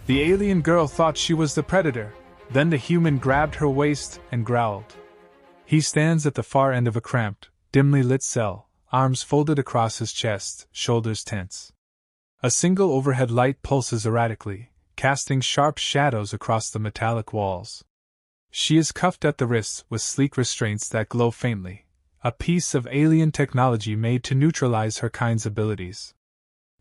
The alien girl thought she was the predator, then the human grabbed her waist and growled. He stands at the far end of a cramped, dimly lit cell, arms folded across his chest, shoulders tense. A single overhead light pulses erratically, casting sharp shadows across the metallic walls. She is cuffed at the wrists with sleek restraints that glow faintly, a piece of alien technology made to neutralize her kind's abilities.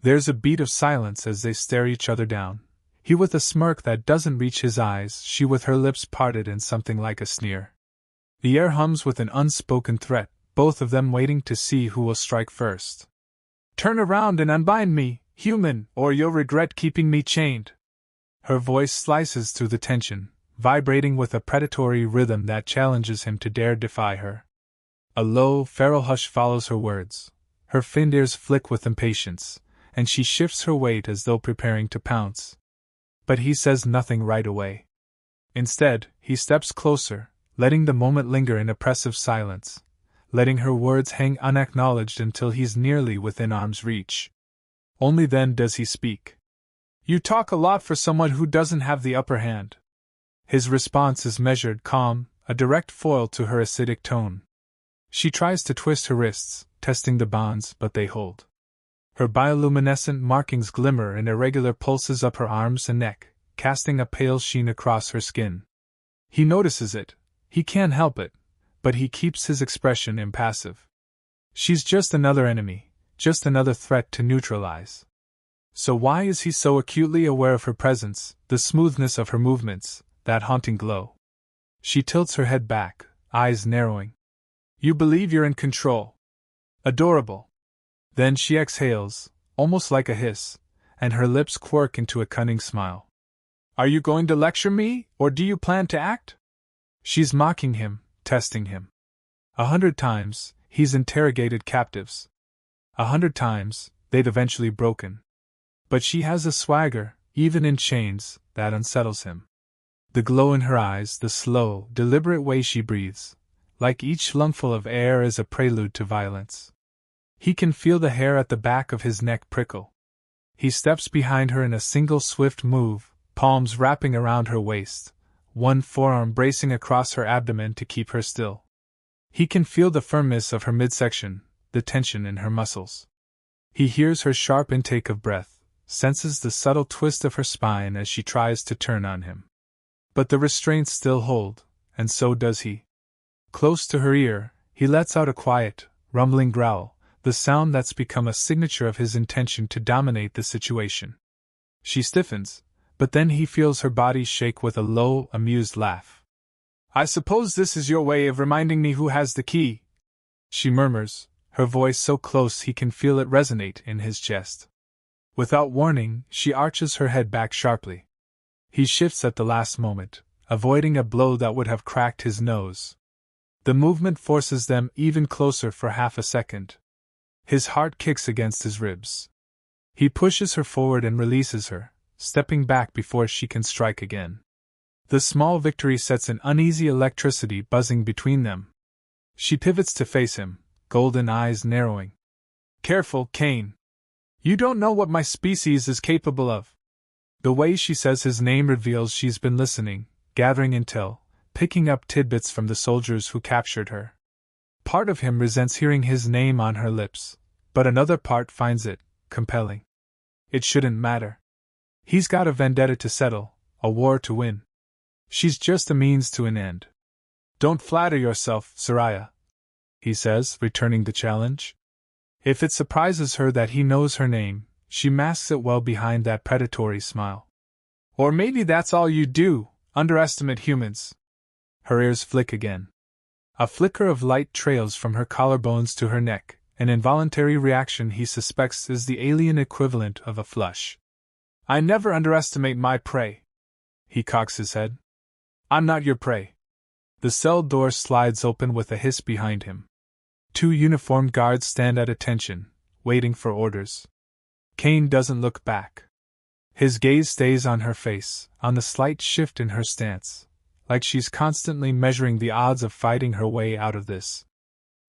There's a beat of silence as they stare each other down, he with a smirk that doesn't reach his eyes, she with her lips parted in something like a sneer. The air hums with an unspoken threat, both of them waiting to see who will strike first. "Turn around and unbind me, human, or you'll regret keeping me chained." Her voice slices through the tension, vibrating with a predatory rhythm that challenges him to dare defy her. A low, feral hush follows her words. Her finned ears flick with impatience, and she shifts her weight as though preparing to pounce. But he says nothing right away. Instead, he steps closer, letting the moment linger in oppressive silence, letting her words hang unacknowledged until he's nearly within arm's reach. Only then does he speak. "You talk a lot for someone who doesn't have the upper hand." His response is measured, calm, a direct foil to her acidic tone. She tries to twist her wrists, testing the bonds, but they hold. Her bioluminescent markings glimmer in irregular pulses up her arms and neck, casting a pale sheen across her skin. He notices it. He can't help it, but he keeps his expression impassive. She's just another enemy, just another threat to neutralize. So why is he so acutely aware of her presence, the smoothness of her movements, that haunting glow? She tilts her head back, eyes narrowing. "You believe you're in control. Adorable." Then she exhales, almost like a hiss, and her lips quirk into a cunning smile. "Are you going to lecture me, or do you plan to act?" She's mocking him, testing him. 100 times, he's interrogated captives. 100 times, they'd eventually broken. But she has a swagger, even in chains, that unsettles him. The glow in her eyes, the slow, deliberate way she breathes, like each lungful of air is a prelude to violence. He can feel the hair at the back of his neck prickle. He steps behind her in a single swift move, palms wrapping around her waist, one forearm bracing across her abdomen to keep her still. He can feel the firmness of her midsection, the tension in her muscles. He hears her sharp intake of breath, senses the subtle twist of her spine as she tries to turn on him. But the restraints still hold, and so does he. Close to her ear, he lets out a quiet, rumbling growl, the sound that's become a signature of his intention to dominate the situation. She stiffens, but then he feels her body shake with a low, amused laugh. "I suppose this is your way of reminding me who has the key," she murmurs, her voice so close he can feel it resonate in his chest. Without warning, she arches her head back sharply. He shifts at the last moment, avoiding a blow that would have cracked his nose. The movement forces them even closer for half a second. His heart kicks against his ribs. He pushes her forward and releases her, stepping back before she can strike again. The small victory sets an uneasy electricity buzzing between them. She pivots to face him, golden eyes narrowing. "Careful, Cain. You don't know what my species is capable of." The way she says his name reveals she's been listening, gathering intel, picking up tidbits from the soldiers who captured her. Part of him resents hearing his name on her lips, but another part finds it compelling. It shouldn't matter. He's got a vendetta to settle, a war to win. She's just a means to an end. "Don't flatter yourself, Soraya," he says, returning the challenge. If it surprises her that he knows her name, she masks it well behind that predatory smile. "Or maybe that's all you do, underestimate humans." Her ears flick again. A flicker of light trails from her collarbones to her neck, an involuntary reaction he suspects is the alien equivalent of a flush. "I never underestimate my prey." He cocks his head. "I'm not your prey." The cell door slides open with a hiss behind him. 2 uniformed guards stand at attention, waiting for orders. Cain doesn't look back. His gaze stays on her face, on the slight shift in her stance, like she's constantly measuring the odds of fighting her way out of this.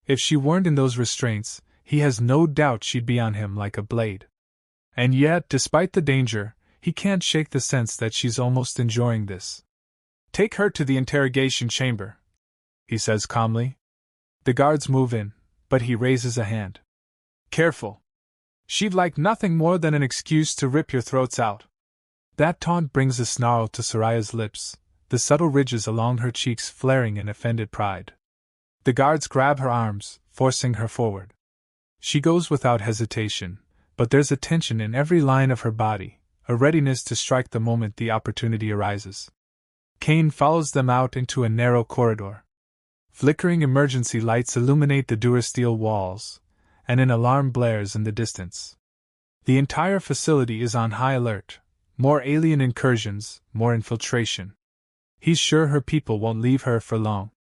If she weren't in those restraints, he has no doubt she'd be on him like a blade. And yet, despite the danger, He can't shake the sense that she's almost enjoying this. "Take her to the interrogation chamber," he says calmly. The guards move in, but he raises a hand. "Careful. She'd like nothing more than an excuse to rip your throats out." That taunt brings a snarl to Soraya's lips, the subtle ridges along her cheeks flaring in offended pride. The guards grab her arms, forcing her forward. She goes without hesitation, but there's a tension in every line of her body, a readiness to strike the moment the opportunity arises. Kane follows them out into a narrow corridor. Flickering emergency lights illuminate the durasteel walls, and an alarm blares in the distance. The entire facility is on high alert. More alien incursions, more infiltration. He's sure her people won't leave her for long.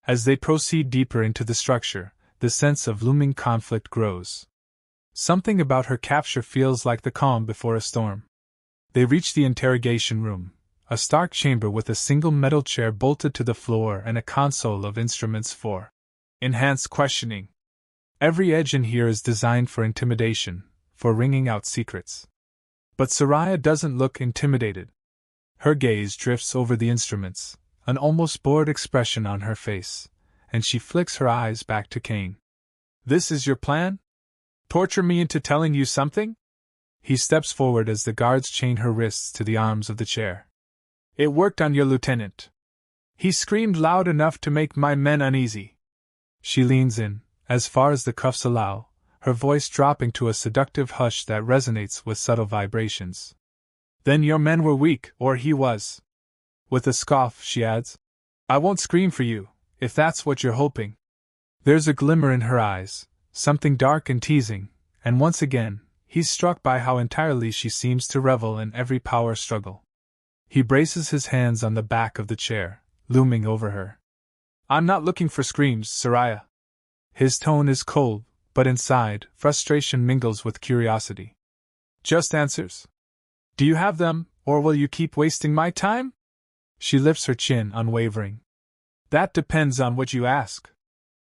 As they proceed deeper into the structure, the sense of looming conflict grows. Something about her capture feels like the calm before a storm. They reach the interrogation room, a stark chamber with a single metal chair bolted to the floor and a console of instruments for enhanced questioning. Every edge in here is designed for intimidation, for wringing out secrets. But Soraya doesn't look intimidated. Her gaze drifts over the instruments, an almost bored expression on her face, and she flicks her eyes back to Kane. "This is your plan? Torture me into telling you something?" He steps forward as the guards chain her wrists to the arms of the chair. "It worked on your lieutenant. He screamed loud enough to make my men uneasy." She leans in, as far as the cuffs allow, her voice dropping to a seductive hush that resonates with subtle vibrations. "Then your men were weak, or he was." With a scoff, she adds, "I won't scream for you, if that's what you're hoping." There's a glimmer in her eyes, something dark and teasing, and once again, he's struck by how entirely she seems to revel in every power struggle. He braces his hands on the back of the chair, looming over her. "I'm not looking for screams, Soraya." His tone is cold, but inside, frustration mingles with curiosity. "Just answers. Do you have them, or will you keep wasting my time?" She lifts her chin, unwavering. "That depends on what you ask."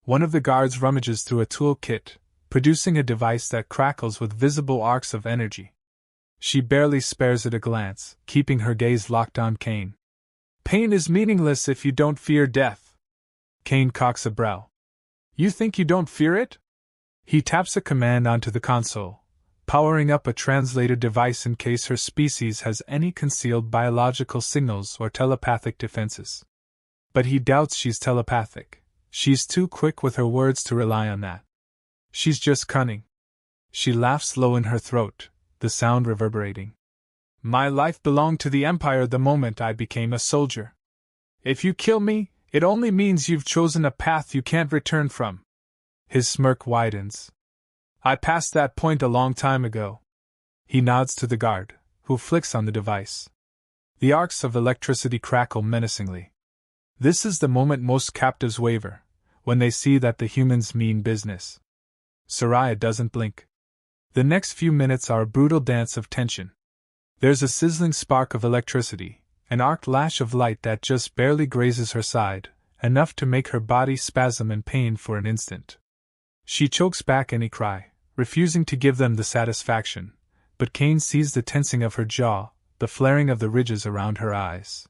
One of the guards rummages through a tool kit, producing a device that crackles with visible arcs of energy. She barely spares it a glance, keeping her gaze locked on Kane. "Pain is meaningless if you don't fear death." Kane cocks a brow. "You think you don't fear it?" He taps a command onto the console, powering up a translator device in case her species has any concealed biological signals or telepathic defenses. But he doubts she's telepathic. She's too quick with her words to rely on that. She's just cunning. She laughs low in her throat, the sound reverberating. "My life belonged to the Empire the moment I became a soldier. If you kill me, it only means you've chosen a path you can't return from." His smirk widens. "I passed that point a long time ago." He nods to the guard, who flicks on the device. The arcs of electricity crackle menacingly. This is the moment most captives waver, when they see that the humans mean business. Soraya doesn't blink. The next few minutes are a brutal dance of tension. There's a sizzling spark of electricity, an arced lash of light that just barely grazes her side, enough to make her body spasm in pain for an instant. She chokes back any cry, refusing to give them the satisfaction, but Kane sees the tensing of her jaw, the flaring of the ridges around her eyes.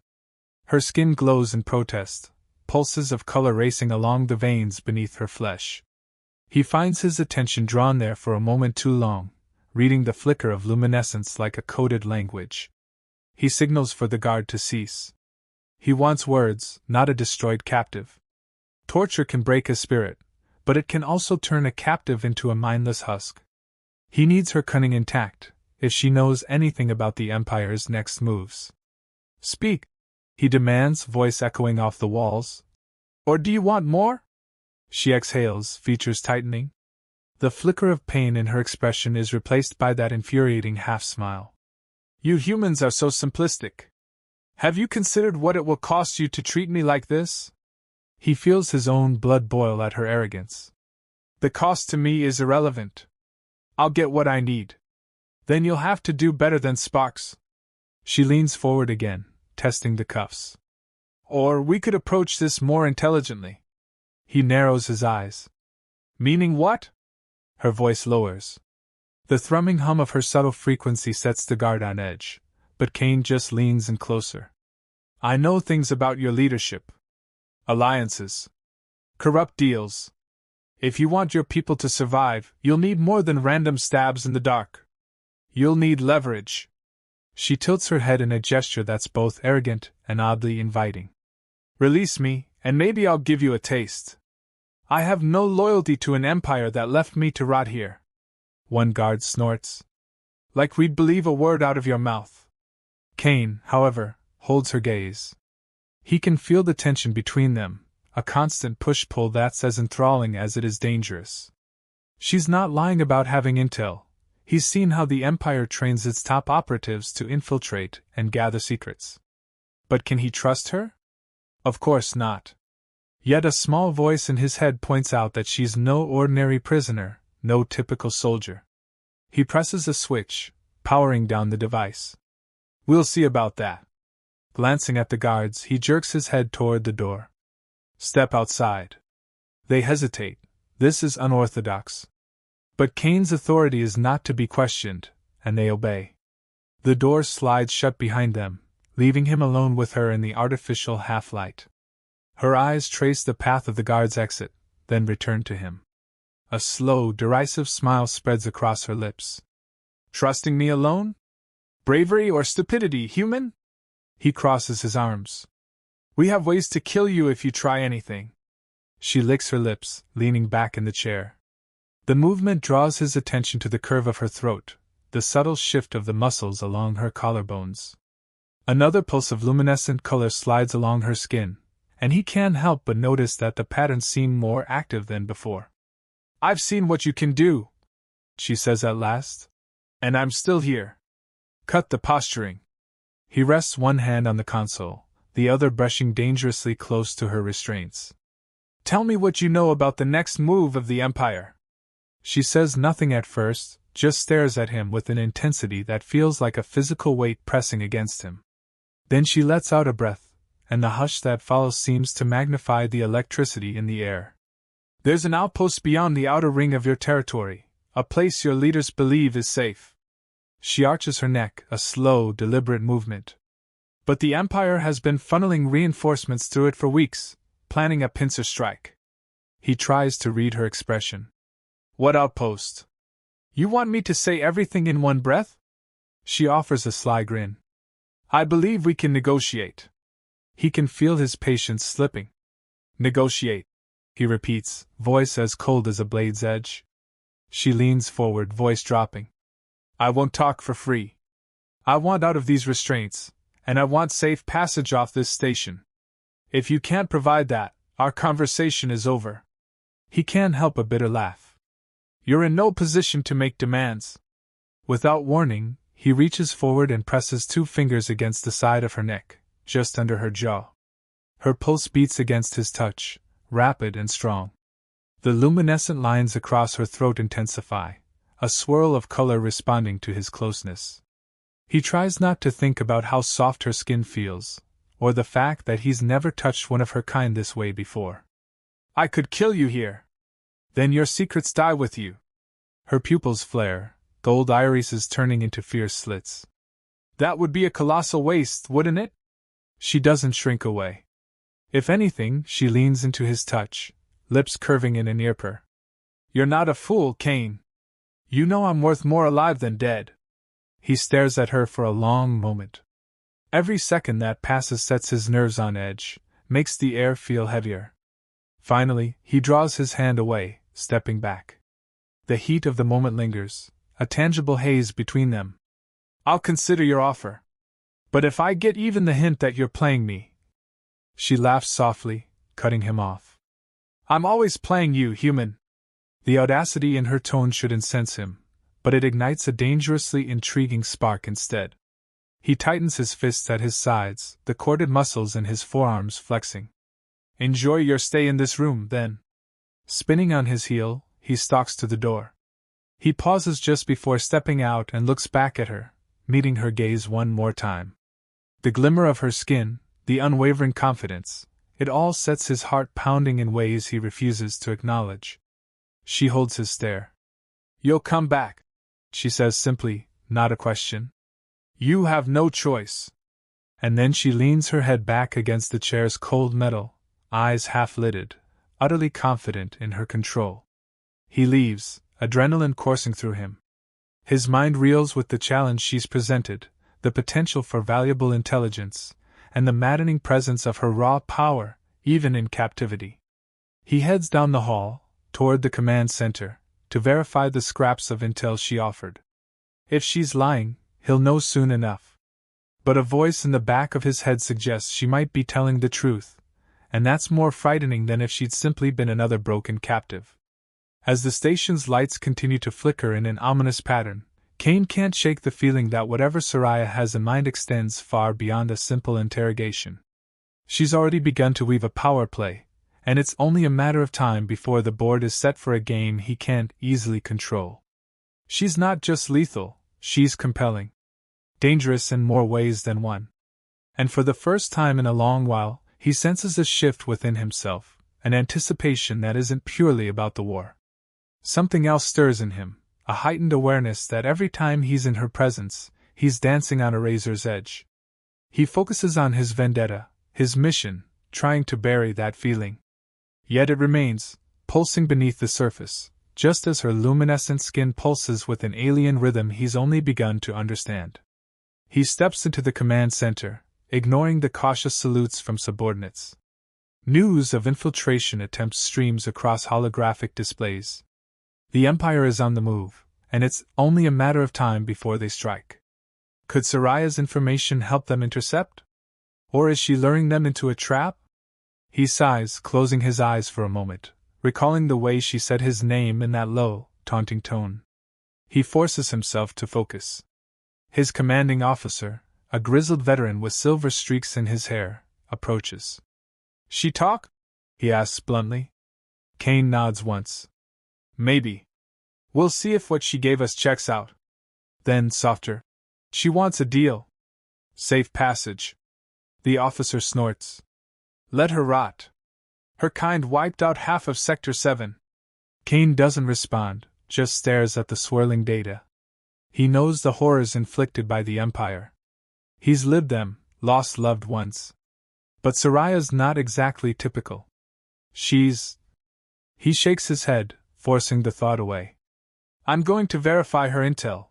Her skin glows in protest, pulses of color racing along the veins beneath her flesh. He finds his attention drawn there for a moment too long, reading the flicker of luminescence like a coded language. He signals for the guard to cease. He wants words, not a destroyed captive. Torture can break a spirit, but it can also turn a captive into a mindless husk. He needs her cunning intact, if she knows anything about the Empire's next moves. "Speak," he demands, voice echoing off the walls. "Or do you want more?" She exhales, features tightening. The flicker of pain in her expression is replaced by that infuriating half-smile. "You humans are so simplistic. Have you considered what it will cost you to treat me like this?" He feels his own blood boil at her arrogance. "The cost to me is irrelevant. I'll get what I need. Then you'll have to do better than Sparks." She leans forward again, testing the cuffs. "Or we could approach this more intelligently." He narrows his eyes. "Meaning what?" Her voice lowers. The thrumming hum of her subtle frequency sets the guard on edge, but Cain just leans in closer. I know things about your leadership. Alliances. Corrupt deals. If you want your people to survive, you'll need more than random stabs in the dark. You'll need leverage. She tilts her head in a gesture that's both arrogant and oddly inviting. Release me, and maybe I'll give you a taste. I have no loyalty to an empire that left me to rot here. One guard snorts. Like we'd believe a word out of your mouth. Cain, however, holds her gaze. He can feel the tension between them, a constant push-pull that's as enthralling as it is dangerous. She's not lying about having intel. He's seen how the Empire trains its top operatives to infiltrate and gather secrets. But can he trust her? Of course not. Yet a small voice in his head points out that she's no ordinary prisoner, no typical soldier. He presses a switch, powering down the device. We'll see about that. Glancing at the guards, he jerks his head toward the door. Step outside. They hesitate. This is unorthodox. But Cain's authority is not to be questioned, and they obey. The door slides shut behind them, leaving him alone with her in the artificial half-light. Her eyes trace the path of the guard's exit, then return to him. A slow, derisive smile spreads across her lips. Trusting me alone? Bravery or stupidity, human? He crosses his arms. We have ways to kill you if you try anything. She licks her lips, leaning back in the chair. The movement draws his attention to the curve of her throat, the subtle shift of the muscles along her collarbones. Another pulse of luminescent color slides along her skin, and he can't help but notice that the patterns seem more active than before. I've seen what you can do, she says at last. And I'm still here. Cut the posturing. He rests one hand on the console, the other brushing dangerously close to her restraints. Tell me what you know about the next move of the Empire. She says nothing at first, just stares at him with an intensity that feels like a physical weight pressing against him. Then she lets out a breath, and the hush that follows seems to magnify the electricity in the air. There's an outpost beyond the outer ring of your territory, a place your leaders believe is safe. She arches her neck, a slow, deliberate movement. But the Empire has been funneling reinforcements through it for weeks, planning a pincer strike. He tries to read her expression. What outpost? You want me to say everything in one breath? She offers a sly grin. I believe we can negotiate. He can feel his patience slipping. Negotiate, he repeats, voice as cold as a blade's edge. She leans forward, voice dropping. I won't talk for free. I want out of these restraints, and I want safe passage off this station. If you can't provide that, our conversation is over. He can't help a bitter laugh. You're in no position to make demands. Without warning, he reaches forward and presses 2 fingers against the side of her neck, just under her jaw. Her pulse beats against his touch, rapid and strong. The luminescent lines across her throat intensify, a swirl of color responding to his closeness. He tries not to think about how soft her skin feels, or the fact that he's never touched one of her kind this way before. I could kill you here. Then your secrets die with you. Her pupils flare, gold irises turning into fierce slits. That would be a colossal waste, wouldn't it? She doesn't shrink away. If anything, she leans into his touch, lips curving in an ear purr. You're not a fool, Cain. You know I'm worth more alive than dead. He stares at her for a long moment. Every second that passes sets his nerves on edge, makes the air feel heavier. Finally, he draws his hand away, stepping back. The heat of the moment lingers, a tangible haze between them. I'll consider your offer. But if I get even the hint that you're playing me... She laughs softly, cutting him off. I'm always playing you, human. The audacity in her tone should incense him, but it ignites a dangerously intriguing spark instead. He tightens his fists at his sides, the corded muscles in his forearms flexing. Enjoy your stay in this room, then. Spinning on his heel, he stalks to the door. He pauses just before stepping out and looks back at her, meeting her gaze one more time. The glimmer of her skin, the unwavering confidence, it all sets his heart pounding in ways he refuses to acknowledge. She holds his stare. You'll come back, she says simply, not a question. You have no choice. And then she leans her head back against the chair's cold metal, eyes half-lidded, utterly confident in her control. He leaves, adrenaline coursing through him. His mind reels with the challenge she's presented, the potential for valuable intelligence, and the maddening presence of her raw power, even in captivity. He heads down the hall, toward the command center, to verify the scraps of intel she offered. If she's lying, he'll know soon enough. But a voice in the back of his head suggests she might be telling the truth, and that's more frightening than if she'd simply been another broken captive. As the station's lights continue to flicker in an ominous pattern, Kane can't shake the feeling that whatever Soraya has in mind extends far beyond a simple interrogation. She's already begun to weave a power play, and it's only a matter of time before the board is set for a game he can't easily control. She's not just lethal, she's compelling. Dangerous in more ways than one. And for the first time in a long while, he senses a shift within himself, an anticipation that isn't purely about the war. Something else stirs in him, a heightened awareness that every time he's in her presence, he's dancing on a razor's edge. He focuses on his vendetta, his mission, trying to bury that feeling. Yet it remains, pulsing beneath the surface, just as her luminescent skin pulses with an alien rhythm he's only begun to understand. He steps into the command center, ignoring the cautious salutes from subordinates. News of infiltration attempts streams across holographic displays. The Empire is on the move, and it's only a matter of time before they strike. Could Soraya's information help them intercept? Or is she luring them into a trap? He sighs, closing his eyes for a moment, recalling the way she said his name in that low, taunting tone. He forces himself to focus. His commanding officer, a grizzled veteran with silver streaks in his hair, approaches. She talk? He asks bluntly. Kane nods once. Maybe. We'll see if what she gave us checks out. Then, softer. She wants a deal. Safe passage. The officer snorts. Let her rot. Her kind wiped out half of Sector 7. Kane doesn't respond, just stares at the swirling data. He knows the horrors inflicted by the Empire. He's lived them, lost loved ones. But Soraya's not exactly typical. She's... He shakes his head, forcing the thought away. I'm going to verify her intel.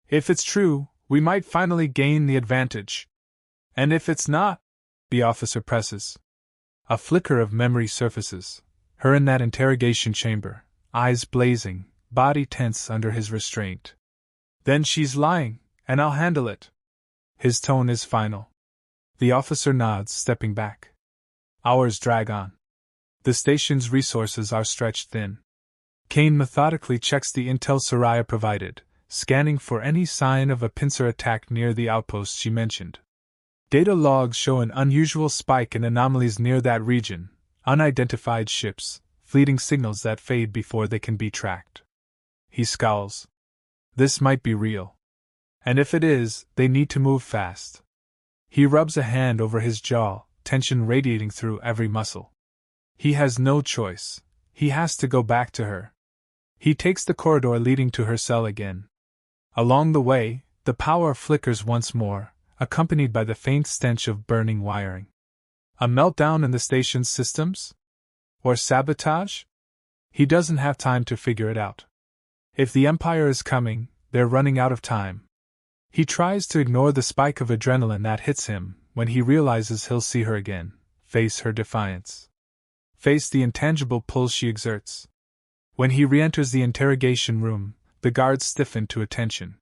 If it's true, we might finally gain the advantage. And if it's not, the officer presses. A flicker of memory surfaces, her in that interrogation chamber, eyes blazing, body tense under his restraint. Then she's lying, and I'll handle it. His tone is final. The officer nods, stepping back. Hours drag on. The station's resources are stretched thin. Kane methodically checks the intel Soraya provided, scanning for any sign of a pincer attack near the outpost she mentioned. Data logs show an unusual spike in anomalies near that region, unidentified ships, fleeting signals that fade before they can be tracked. He scowls. This might be real. And if it is, they need to move fast. He rubs a hand over his jaw, tension radiating through every muscle. He has no choice. He has to go back to her. He takes the corridor leading to her cell again. Along the way, the power flickers once more, accompanied by the faint stench of burning wiring. A meltdown in the station's systems? Or sabotage? He doesn't have time to figure it out. If the Empire is coming, they're running out of time. He tries to ignore the spike of adrenaline that hits him when he realizes he'll see her again, face her defiance. Face the intangible pull she exerts. When he re-enters the interrogation room, the guards stiffen to attention.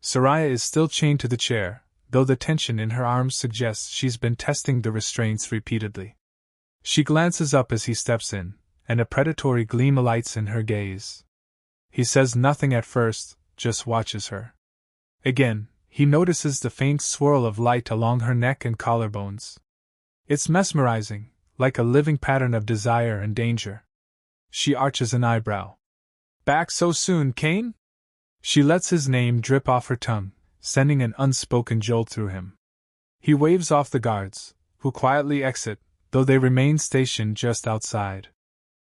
Soraya is still chained to the chair, though the tension in her arms suggests she's been testing the restraints repeatedly. She glances up as he steps in, and a predatory gleam alights in her gaze. He says nothing at first, just watches her. Again, he notices the faint swirl of light along her neck and collarbones. It's mesmerizing, like a living pattern of desire and danger. She arches an eyebrow. Back so soon, Kane? She lets his name drip off her tongue, sending an unspoken jolt through him. He waves off the guards, who quietly exit, though they remain stationed just outside.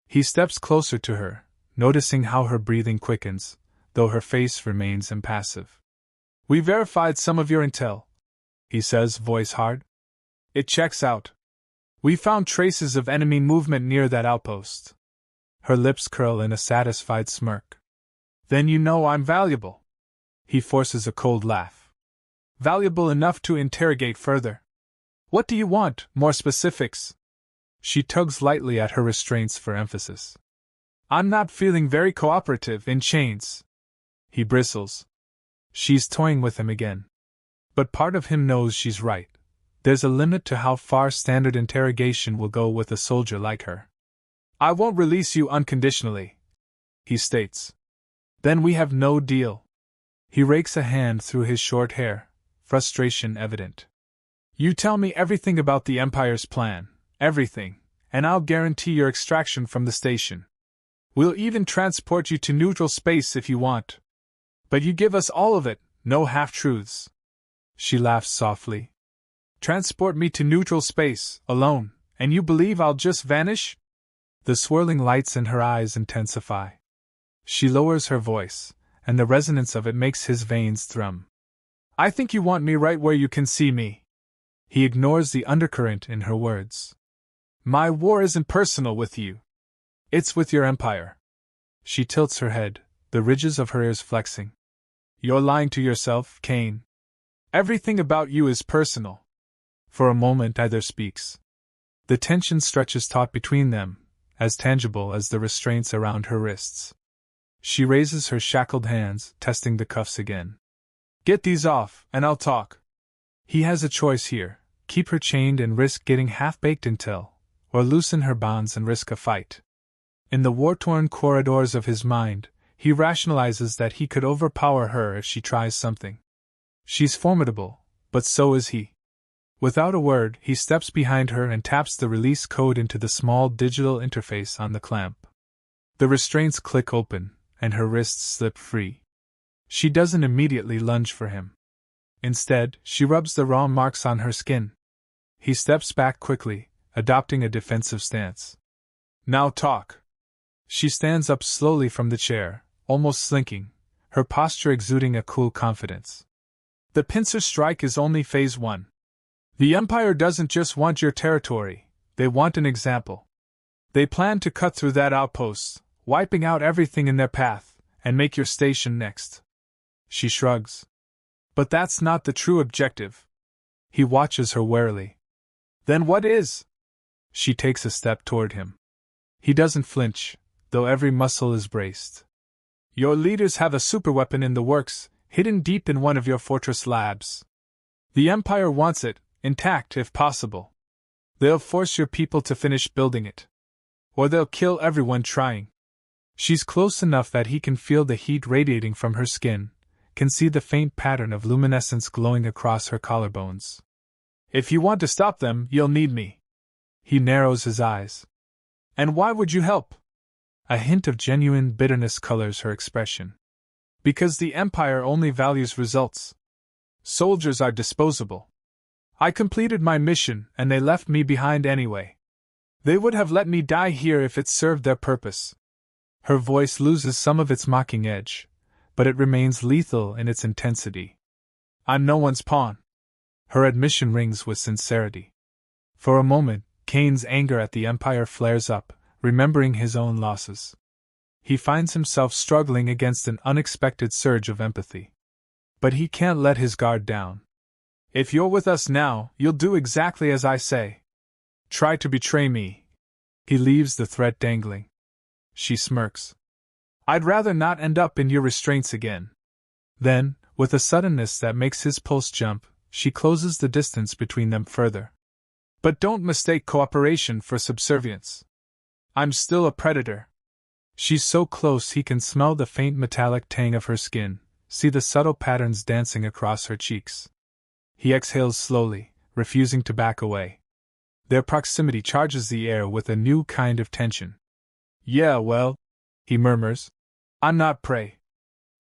He steps closer to her, noticing how her breathing quickens, though her face remains impassive. We verified some of your intel, he says, voice hard. It checks out. We found traces of enemy movement near that outpost. Her lips curl in a satisfied smirk. Then you know I'm valuable. He forces a cold laugh. Valuable enough to interrogate further. What do you want? More specifics? She tugs lightly at her restraints for emphasis. I'm not feeling very cooperative in chains. He bristles. She's toying with him again. But part of him knows she's right. There's a limit to how far standard interrogation will go with a soldier like her. I won't release you unconditionally, he states. Then we have no deal. He rakes a hand through his short hair, frustration evident. You tell me everything about the Empire's plan, everything, and I'll guarantee your extraction from the station. We'll even transport you to neutral space if you want. But you give us all of it, no half-truths. She laughs softly. Transport me to neutral space, alone, and you believe I'll just vanish? The swirling lights in her eyes intensify. She lowers her voice, and the resonance of it makes his veins thrum. I think you want me right where you can see me. He ignores the undercurrent in her words. My war isn't personal with you. It's with your empire. She tilts her head, the ridges of her ears flexing. You're lying to yourself, Kane. Everything about you is personal. For a moment either speaks. The tension stretches taut between them, as tangible as the restraints around her wrists. She raises her shackled hands, testing the cuffs again. Get these off, and I'll talk. He has a choice here, keep her chained and risk getting half-baked intel, or loosen her bonds and risk a fight. In the war-torn corridors of his mind, he rationalizes that he could overpower her if she tries something. She's formidable, but so is he. Without a word, he steps behind her and taps the release code into the small digital interface on the clamp. The restraints click open, and her wrists slip free. She doesn't immediately lunge for him. Instead, she rubs the raw marks on her skin. He steps back quickly, adopting a defensive stance. Now talk. She stands up slowly from the chair, almost slinking, her posture exuding a cool confidence. The pincer strike is only phase 1. The Empire doesn't just want your territory, they want an example. They plan to cut through that outpost, wiping out everything in their path, and make your station next. She shrugs. But that's not the true objective. He watches her warily. Then what is? She takes a step toward him. He doesn't flinch, though every muscle is braced. Your leaders have a superweapon in the works, hidden deep in one of your fortress labs. The Empire wants it, intact if possible. They'll force your people to finish building it. Or they'll kill everyone trying. She's close enough that he can feel the heat radiating from her skin, can see the faint pattern of luminescence glowing across her collarbones. If you want to stop them, you'll need me. He narrows his eyes. And why would you help? A hint of genuine bitterness colors her expression. Because the Empire only values results. Soldiers are disposable. I completed my mission, and they left me behind anyway. They would have let me die here if it served their purpose. Her voice loses some of its mocking edge, but it remains lethal in its intensity. I'm no one's pawn. Her admission rings with sincerity. For a moment, Kane's anger at the Empire flares up, remembering his own losses. He finds himself struggling against an unexpected surge of empathy. But he can't let his guard down. If you're with us now, you'll do exactly as I say. Try to betray me. He leaves the threat dangling. She smirks. I'd rather not end up in your restraints again. Then, with a suddenness that makes his pulse jump, she closes the distance between them further. But don't mistake cooperation for subservience. I'm still a predator. She's so close he can smell the faint metallic tang of her skin, see the subtle patterns dancing across her cheeks. He exhales slowly, refusing to back away. Their proximity charges the air with a new kind of tension. Yeah, well, he murmurs. I'm not prey.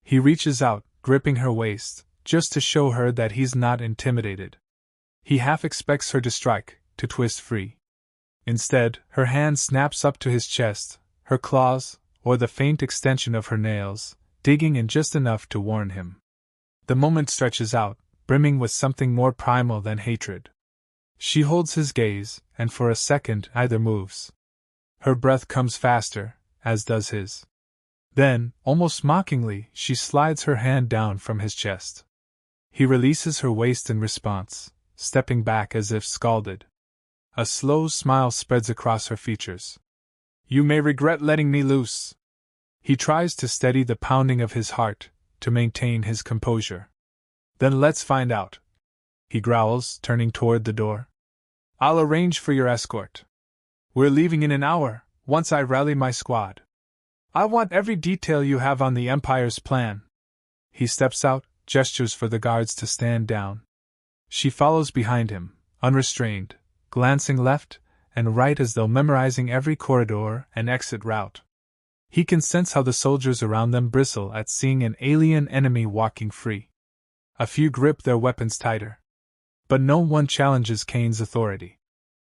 He reaches out, gripping her waist, just to show her that he's not intimidated. He half expects her to strike, to twist free. Instead, her hand snaps up to his chest, her claws, or the faint extension of her nails, digging in just enough to warn him. The moment stretches out, brimming with something more primal than hatred. She holds his gaze, and for a second neither moves. Her breath comes faster, as does his. Then, almost mockingly, she slides her hand down from his chest. He releases her waist in response, stepping back as if scalded. A slow smile spreads across her features. You may regret letting me loose. He tries to steady the pounding of his heart, to maintain his composure. Then let's find out. He growls, turning toward the door. I'll arrange for your escort. We're leaving in an hour, once I rally my squad. I want every detail you have on the Empire's plan. He steps out, gestures for the guards to stand down. She follows behind him, unrestrained, glancing left and right as though memorizing every corridor and exit route. He can sense how the soldiers around them bristle at seeing an alien enemy walking free. A few grip their weapons tighter. But no one challenges Kane's authority.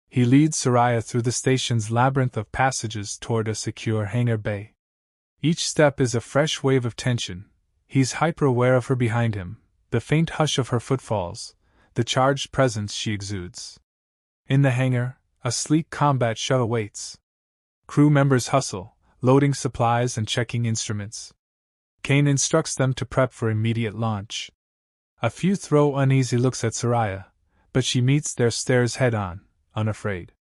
He leads Soraya through the station's labyrinth of passages toward a secure hangar bay. Each step is a fresh wave of tension. He's hyper-aware of her behind him, the faint hush of her footfalls, the charged presence she exudes. In the hangar, a sleek combat shuttle waits. Crew members hustle, loading supplies and checking instruments. Kane instructs them to prep for immediate launch. A few throw uneasy looks at Soraya, but she meets their stares head-on, unafraid.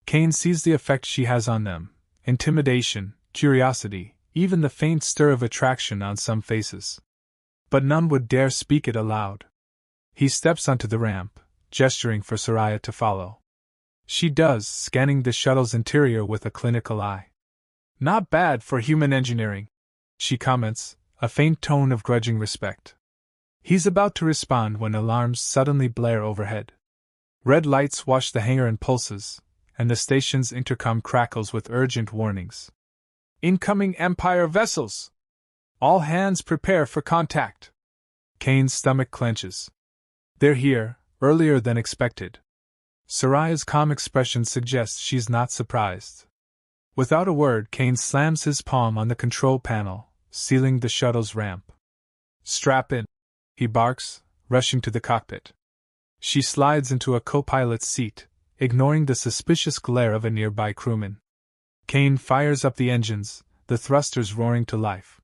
Kane sees the effect she has on them: intimidation, curiosity, even the faint stir of attraction on some faces. But none would dare speak it aloud. He steps onto the ramp, gesturing for Soraya to follow. She does, scanning the shuttle's interior with a clinical eye. Not bad for human engineering, she comments, a faint tone of grudging respect. He's about to respond when alarms suddenly blare overhead. Red lights wash the hangar in pulses, and the station's intercom crackles with urgent warnings. Incoming Empire vessels! All hands prepare for contact. Kane's stomach clenches. They're here, earlier than expected. Soraya's calm expression suggests she's not surprised. Without a word, Kane slams his palm on the control panel, sealing the shuttle's ramp. Strap in, he barks, rushing to the cockpit. She slides into a co-pilot's seat, ignoring the suspicious glare of a nearby crewman. Kane fires up the engines, the thrusters roaring to life.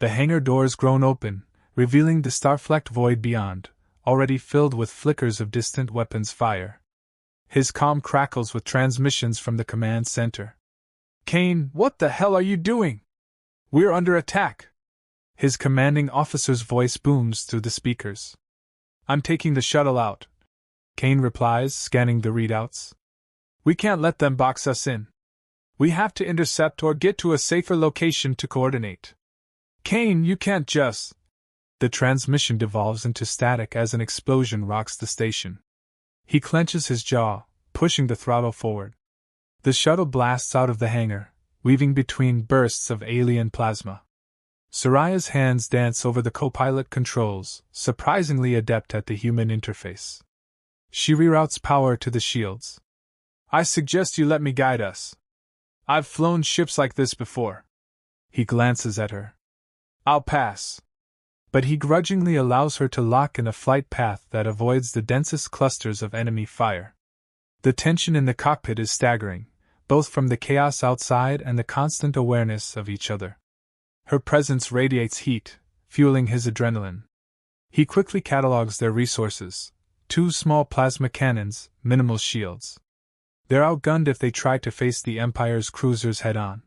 The hangar doors groan open, revealing the star-flecked void beyond, already filled with flickers of distant weapons fire. His comm crackles with transmissions from the command center. Kane, what the hell are you doing? We're under attack. His commanding officer's voice booms through the speakers. I'm taking the shuttle out, Kane replies, scanning the readouts. We can't let them box us in. We have to intercept or get to a safer location to coordinate. Kane, you can't just... The transmission devolves into static as an explosion rocks the station. He clenches his jaw, pushing the throttle forward. The shuttle blasts out of the hangar, weaving between bursts of alien plasma. Soraya's hands dance over the co-pilot controls, surprisingly adept at the human interface. She reroutes power to the shields. I suggest you let me guide us. I've flown ships like this before. He glances at her. I'll pass. But he grudgingly allows her to lock in a flight path that avoids the densest clusters of enemy fire. The tension in the cockpit is staggering, both from the chaos outside and the constant awareness of each other. Her presence radiates heat, fueling his adrenaline. He quickly catalogs their resources: 2 small plasma cannons, minimal shields. They're outgunned if they try to face the Empire's cruisers head-on.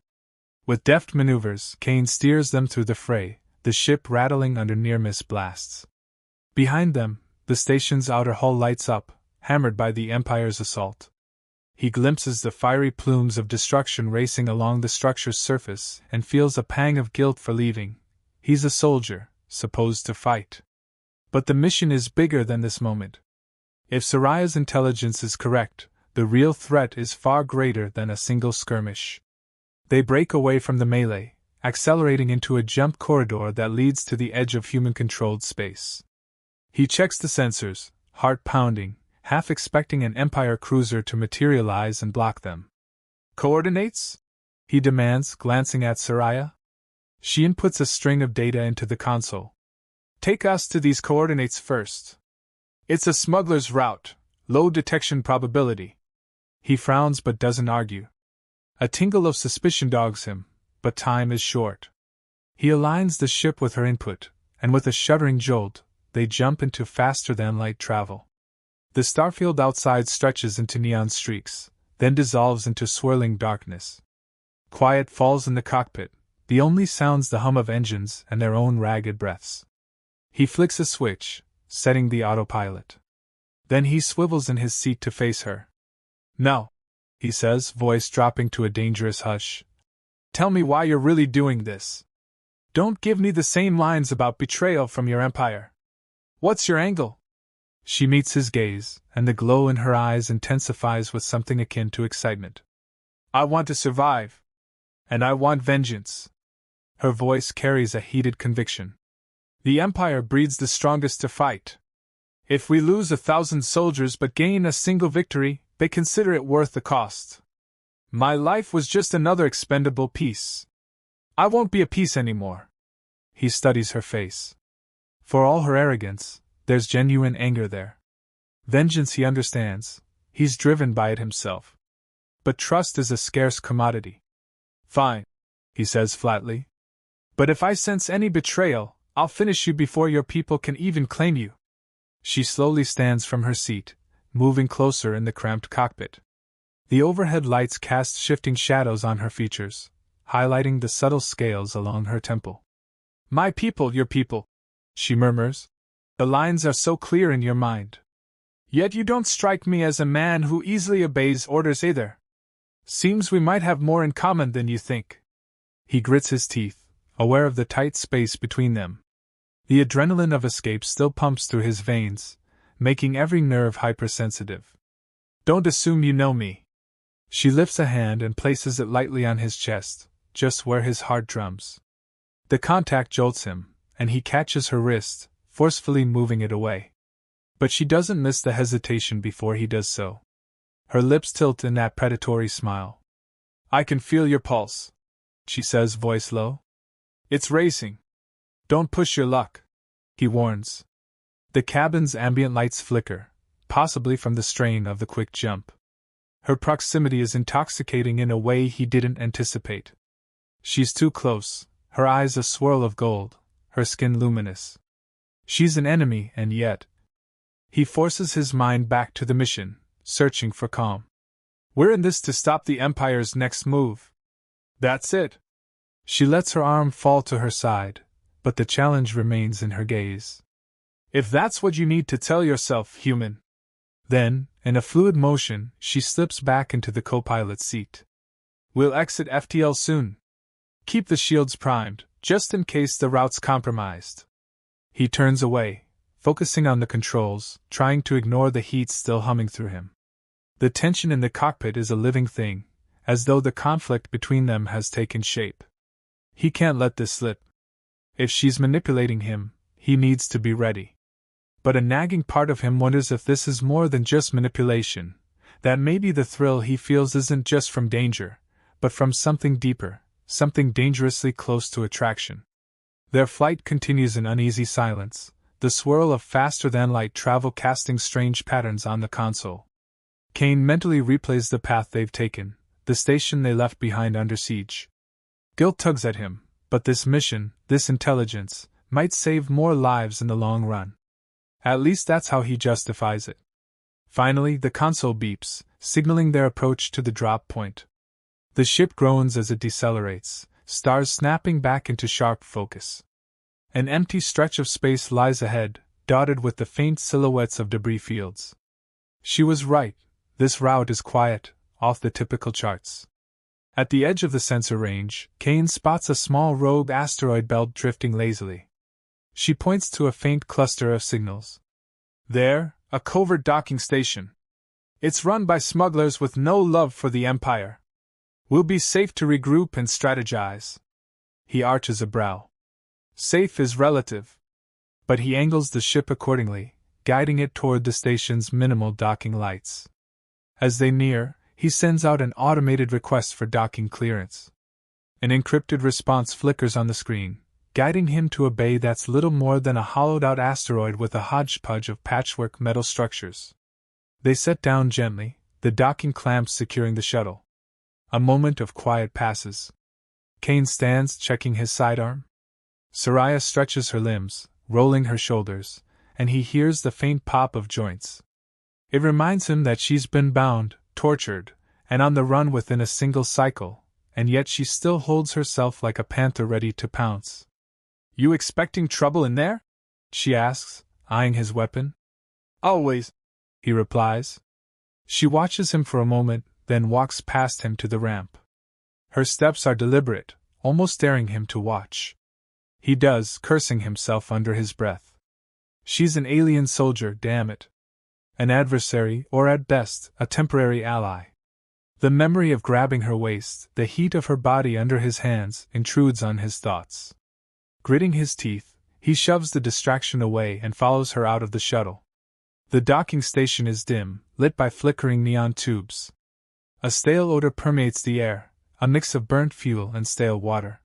With deft maneuvers, Kane steers them through the fray, the ship rattling under near-miss blasts. Behind them, the station's outer hull lights up, hammered by the Empire's assault. He glimpses the fiery plumes of destruction racing along the structure's surface and feels a pang of guilt for leaving. He's a soldier, supposed to fight. But the mission is bigger than this moment. If Soraya's intelligence is correct, the real threat is far greater than a single skirmish. They break away from the melee, accelerating into a jump corridor that leads to the edge of human-controlled space. He checks the sensors, heart pounding, half expecting an Empire cruiser to materialize and block them. Coordinates? He demands, glancing at Soraya. She inputs a string of data into the console. Take us to these coordinates first. It's a smuggler's route, low detection probability. He frowns but doesn't argue. A tingle of suspicion dogs him, but time is short. He aligns the ship with her input, and with a shuddering jolt, they jump into faster-than-light travel. The starfield outside stretches into neon streaks, then dissolves into swirling darkness. Quiet falls in the cockpit, the only sounds the hum of engines and their own ragged breaths. He flicks a switch, setting the autopilot. Then he swivels in his seat to face her. "No," he says, voice dropping to a dangerous hush. "Tell me why you're really doing this. Don't give me the same lines about betrayal from your empire. What's your angle?" She meets his gaze, and the glow in her eyes intensifies with something akin to excitement. "I want to survive. And I want vengeance." Her voice carries a heated conviction. "The Empire breeds the strongest to fight. If we lose 1,000 soldiers but gain a single victory, they consider it worth the cost. My life was just another expendable piece. I won't be a piece anymore." He studies her face. For all her arrogance, there's genuine anger there. Vengeance, he understands. He's driven by it himself. But trust is a scarce commodity. "Fine," he says flatly. "But if I sense any betrayal, I'll finish you before your people can even claim you." She slowly stands from her seat, moving closer in the cramped cockpit. The overhead lights cast shifting shadows on her features, highlighting the subtle scales along her temple. "My people, your people," she murmurs. "The lines are so clear in your mind. Yet you don't strike me as a man who easily obeys orders either. Seems we might have more in common than you think." He grits his teeth, aware of the tight space between them. The adrenaline of escape still pumps through his veins, making every nerve hypersensitive. "Don't assume you know me." She lifts a hand and places it lightly on his chest, just where his heart drums. The contact jolts him, and he catches her wrist, forcefully moving it away. But she doesn't miss the hesitation before he does so. Her lips tilt in that predatory smile. "I can feel your pulse," she says, voice low. "It's racing. Don't push your luck," he warns. The cabin's ambient lights flicker, possibly from the strain of the quick jump. Her proximity is intoxicating in a way he didn't anticipate. She's too close, her eyes a swirl of gold, her skin luminous. She's an enemy, and yet. He forces his mind back to the mission, searching for calm. "We're in this to stop the Empire's next move." "That's it." She lets her arm fall to her side, but the challenge remains in her gaze. "If that's what you need to tell yourself, human." Then, in a fluid motion, she slips back into the co-pilot seat. "We'll exit FTL soon. Keep the shields primed, just in case the route's compromised." He turns away, focusing on the controls, trying to ignore the heat still humming through him. The tension in the cockpit is a living thing, as though the conflict between them has taken shape. He can't let this slip. If she's manipulating him, he needs to be ready. But a nagging part of him wonders if this is more than just manipulation, that maybe the thrill he feels isn't just from danger, but from something deeper, something dangerously close to attraction. Their flight continues in uneasy silence, the swirl of faster-than-light travel casting strange patterns on the console. Kane mentally replays the path they've taken, the station they left behind under siege. Guilt tugs at him, but this mission, this intelligence, might save more lives in the long run. At least that's how he justifies it. Finally, the console beeps, signaling their approach to the drop point. The ship groans as it decelerates, stars snapping back into sharp focus. An empty stretch of space lies ahead, dotted with the faint silhouettes of debris fields. She was right, this route is quiet, off the typical charts. At the edge of the sensor range, Kane spots a small rogue asteroid belt drifting lazily. She points to a faint cluster of signals. "There, a covert docking station. It's run by smugglers with no love for the Empire. We'll be safe to regroup and strategize." He arches a brow. Safe is relative. But he angles the ship accordingly, guiding it toward the station's minimal docking lights. As they near, he sends out an automated request for docking clearance. An encrypted response flickers on the screen, guiding him to a bay that's little more than a hollowed-out asteroid with a hodgepodge of patchwork metal structures. They set down gently, the docking clamps securing the shuttle. A moment of quiet passes. Kane stands checking his sidearm. Soraya stretches her limbs, rolling her shoulders, and he hears the faint pop of joints. It reminds him that she's been bound, tortured, and on the run within a single cycle, and yet she still holds herself like a panther ready to pounce. "You expecting trouble in there?" she asks, eyeing his weapon. "Always," he replies. She watches him for a moment, then walks past him to the ramp. Her steps are deliberate, almost daring him to watch. He does, cursing himself under his breath. She's an alien soldier, damn it. An adversary, or at best, a temporary ally. The memory of grabbing her waist, the heat of her body under his hands, intrudes on his thoughts. Gritting his teeth, he shoves the distraction away and follows her out of the shuttle. The docking station is dim, lit by flickering neon tubes. A stale odor permeates the air, a mix of burnt fuel and stale water.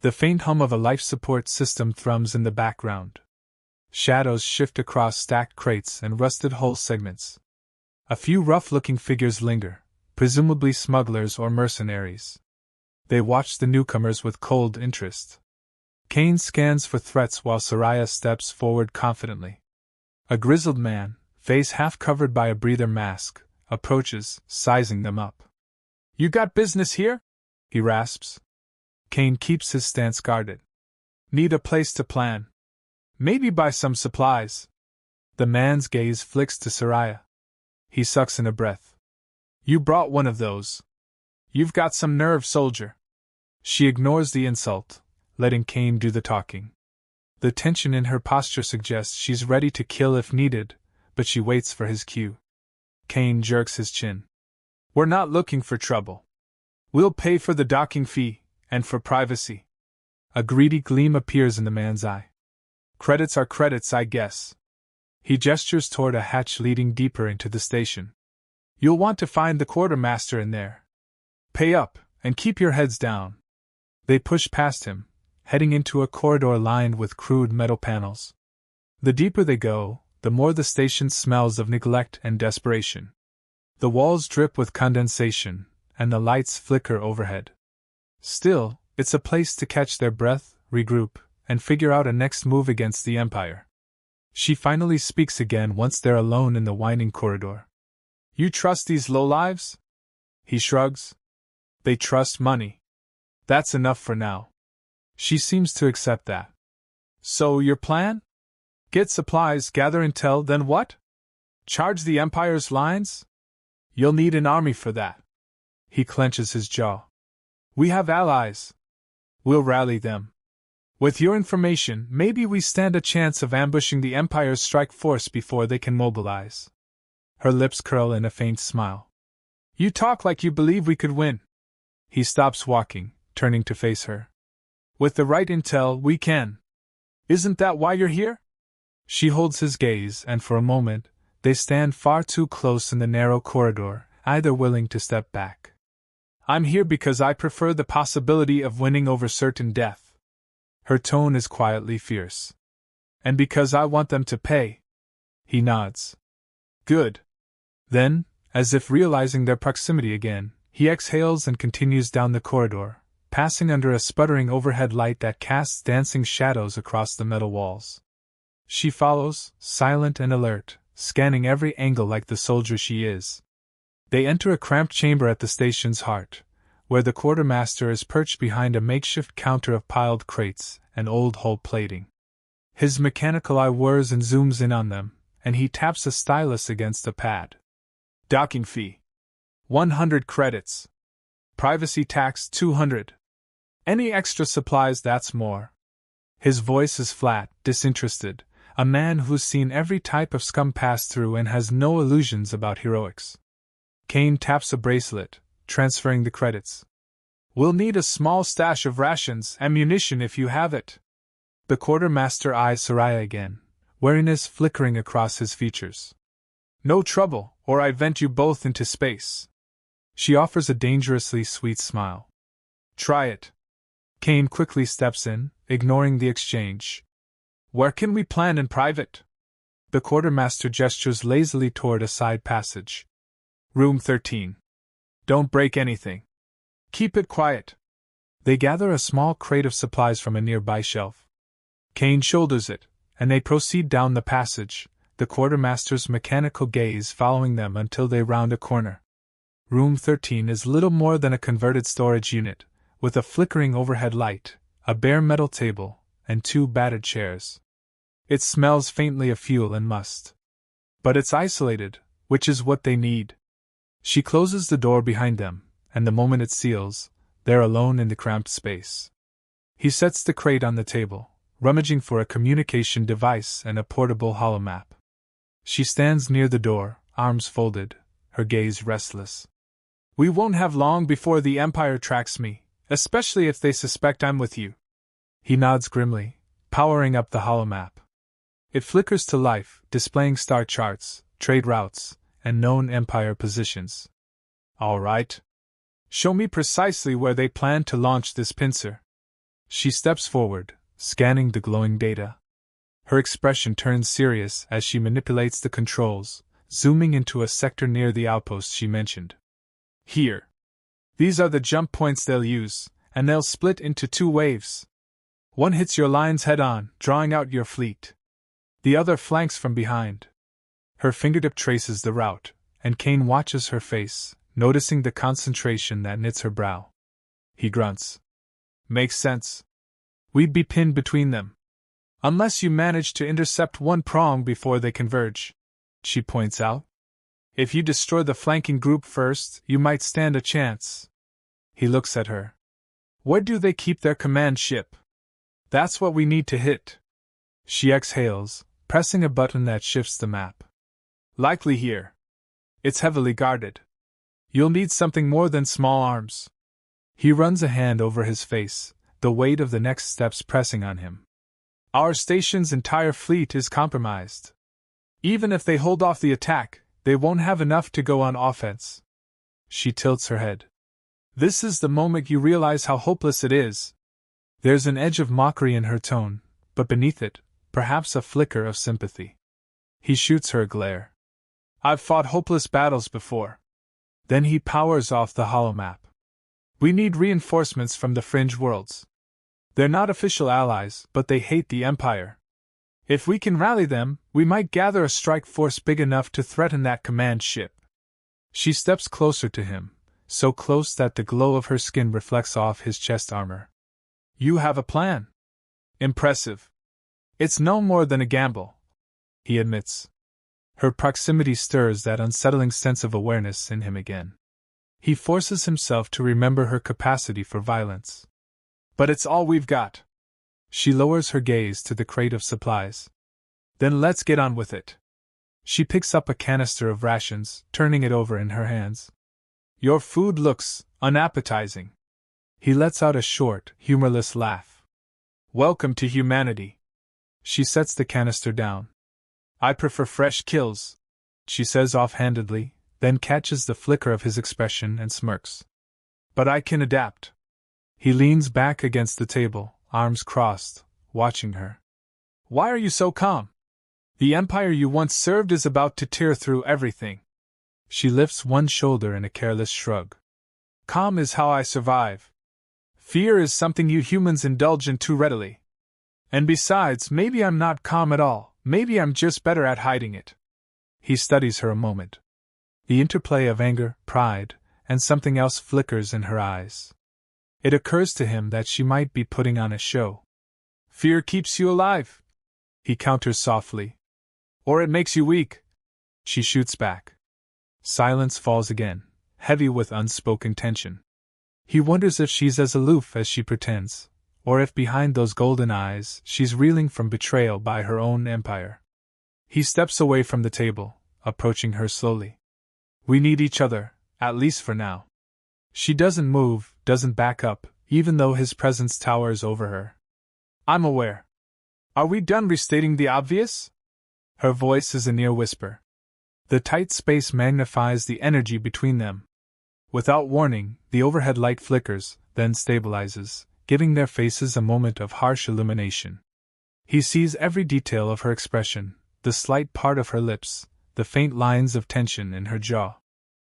The faint hum of a life support system thrums in the background. Shadows shift across stacked crates and rusted hull segments. A few rough-looking figures linger, presumably smugglers or mercenaries. They watch the newcomers with cold interest. Kane scans for threats while Soraya steps forward confidently. A grizzled man, face half covered by a breather mask, approaches, sizing them up. "You got business here?" he rasps. Kane keeps his stance guarded. "Need a place to plan. Maybe buy some supplies." The man's gaze flicks to Soraya. He sucks in a breath. "You brought one of those. You've got some nerve, soldier." She ignores the insult, letting Kane do the talking. The tension in her posture suggests she's ready to kill if needed, but she waits for his cue. Kane jerks his chin. "We're not looking for trouble. We'll pay for the docking fee, and for privacy." A greedy gleam appears in the man's eye. "Credits are credits, I guess." He gestures toward a hatch leading deeper into the station. "You'll want to find the quartermaster in there. Pay up, and keep your heads down." They push past him, heading into a corridor lined with crude metal panels. The deeper they go, the more the station smells of neglect and desperation. The walls drip with condensation, and the lights flicker overhead. Still, it's a place to catch their breath, regroup, and figure out a next move against the Empire. She finally speaks again once they're alone in the winding corridor. "You trust these lowlives?" He shrugs. "They trust money. That's enough for now." She seems to accept that. "So your plan? Get supplies, gather intel, then what? Charge the Empire's lines? You'll need an army for that." He clenches his jaw. "We have allies. We'll rally them. With your information, maybe we stand a chance of ambushing the Empire's strike force before they can mobilize." Her lips curl in a faint smile. "You talk like you believe we could win." He stops walking, turning to face her. "With the right intel, we can. Isn't that why you're here?" She holds his gaze, and for a moment, they stand far too close in the narrow corridor, either willing to step back. "I'm here because I prefer the possibility of winning over certain death." Her tone is quietly fierce. "And because I want them to pay." He nods. "Good." Then, as if realizing their proximity again, he exhales and continues down the corridor, passing under a sputtering overhead light that casts dancing shadows across the metal walls. She follows, silent and alert, scanning every angle like the soldier she is. They enter a cramped chamber at the station's heart, where the quartermaster is perched behind a makeshift counter of piled crates and old hull plating. His mechanical eye whirs and zooms in on them, and he taps a stylus against a pad. "Docking fee. 100 credits. Privacy tax 200. Any extra supplies, that's more." His voice is flat, disinterested, a man who's seen every type of scum pass through and has no illusions about heroics. Kane taps a bracelet, transferring the credits. "We'll need a small stash of rations and munition if you have it." The quartermaster eyes Soraya again, wariness flickering across his features. "No trouble, or I'd vent you both into space." She offers a dangerously sweet smile. "Try it." Kane quickly steps in, ignoring the exchange. Where can we plan in private? The quartermaster gestures lazily toward a side passage. Room 13. Don't break anything. Keep it quiet. They gather a small crate of supplies from a nearby shelf. Kane shoulders it, and they proceed down the passage, the quartermaster's mechanical gaze following them until they round a corner. Room 13 is little more than a converted storage unit, with a flickering overhead light, a bare metal table, and 2 battered chairs. It smells faintly of fuel and must. But it's isolated, which is what they need. She closes the door behind them, and the moment it seals, they're alone in the cramped space. He sets the crate on the table, rummaging for a communication device and a portable holomap. She stands near the door, arms folded, her gaze restless. We won't have long before the Empire tracks me, especially if they suspect I'm with you. He nods grimly, powering up the holomap. It flickers to life, displaying star charts, trade routes, and known Empire positions. All right. Show me precisely where they plan to launch this pincer. She steps forward, scanning the glowing data. Her expression turns serious as she manipulates the controls, zooming into a sector near the outpost she mentioned. Here. These are the jump points they'll use, and they'll split into 2 waves. One hits your lines head-on, drawing out your fleet. The other flanks from behind. Her fingertip traces the route, and Kane watches her face, noticing the concentration that knits her brow. He grunts. Makes sense. We'd be pinned between them. Unless you manage to intercept one prong before they converge, she points out. If you destroy the flanking group first, you might stand a chance. He looks at her. Where do they keep their command ship? That's what we need to hit. She exhales, pressing a button that shifts the map. Likely here. It's heavily guarded. You'll need something more than small arms. He runs a hand over his face, the weight of the next steps pressing on him. Our station's entire fleet is compromised. Even if they hold off the attack, they won't have enough to go on offense. She tilts her head. This is the moment you realize how hopeless it is. There's an edge of mockery in her tone, but beneath it, perhaps a flicker of sympathy. He shoots her a glare. I've fought hopeless battles before. Then he powers off the holomap. We need reinforcements from the fringe worlds. They're not official allies, but they hate the Empire. If we can rally them, we might gather a strike force big enough to threaten that command ship. She steps closer to him, so close that the glow of her skin reflects off his chest armor. You have a plan. Impressive. It's no more than a gamble, he admits. Her proximity stirs that unsettling sense of awareness in him again. He forces himself to remember her capacity for violence. But it's all we've got. She lowers her gaze to the crate of supplies. Then let's get on with it. She picks up a canister of rations, turning it over in her hands. Your food looks unappetizing. He lets out a short, humorless laugh. Welcome to humanity. She sets the canister down. I prefer fresh kills, she says offhandedly, then catches the flicker of his expression and smirks. But I can adapt. He leans back against the table, arms crossed, watching her. Why are you so calm? The empire you once served is about to tear through everything. She lifts one shoulder in a careless shrug. Calm is how I survive. Fear is something you humans indulge in too readily. And besides, maybe I'm not calm at all. Maybe I'm just better at hiding it. He studies her a moment. The interplay of anger, pride, and something else flickers in her eyes. It occurs to him that she might be putting on a show. Fear keeps you alive, he counters softly. Or it makes you weak. She shoots back. Silence falls again, heavy with unspoken tension. He wonders if she's as aloof as she pretends, or if behind those golden eyes she's reeling from betrayal by her own empire. He steps away from the table, approaching her slowly. We need each other, at least for now. She doesn't move, doesn't back up, even though his presence towers over her. I'm aware. Are we done restating the obvious? Her voice is a near whisper. The tight space magnifies the energy between them. Without warning, the overhead light flickers, then stabilizes, giving their faces a moment of harsh illumination. He sees every detail of her expression, the slight part of her lips, the faint lines of tension in her jaw.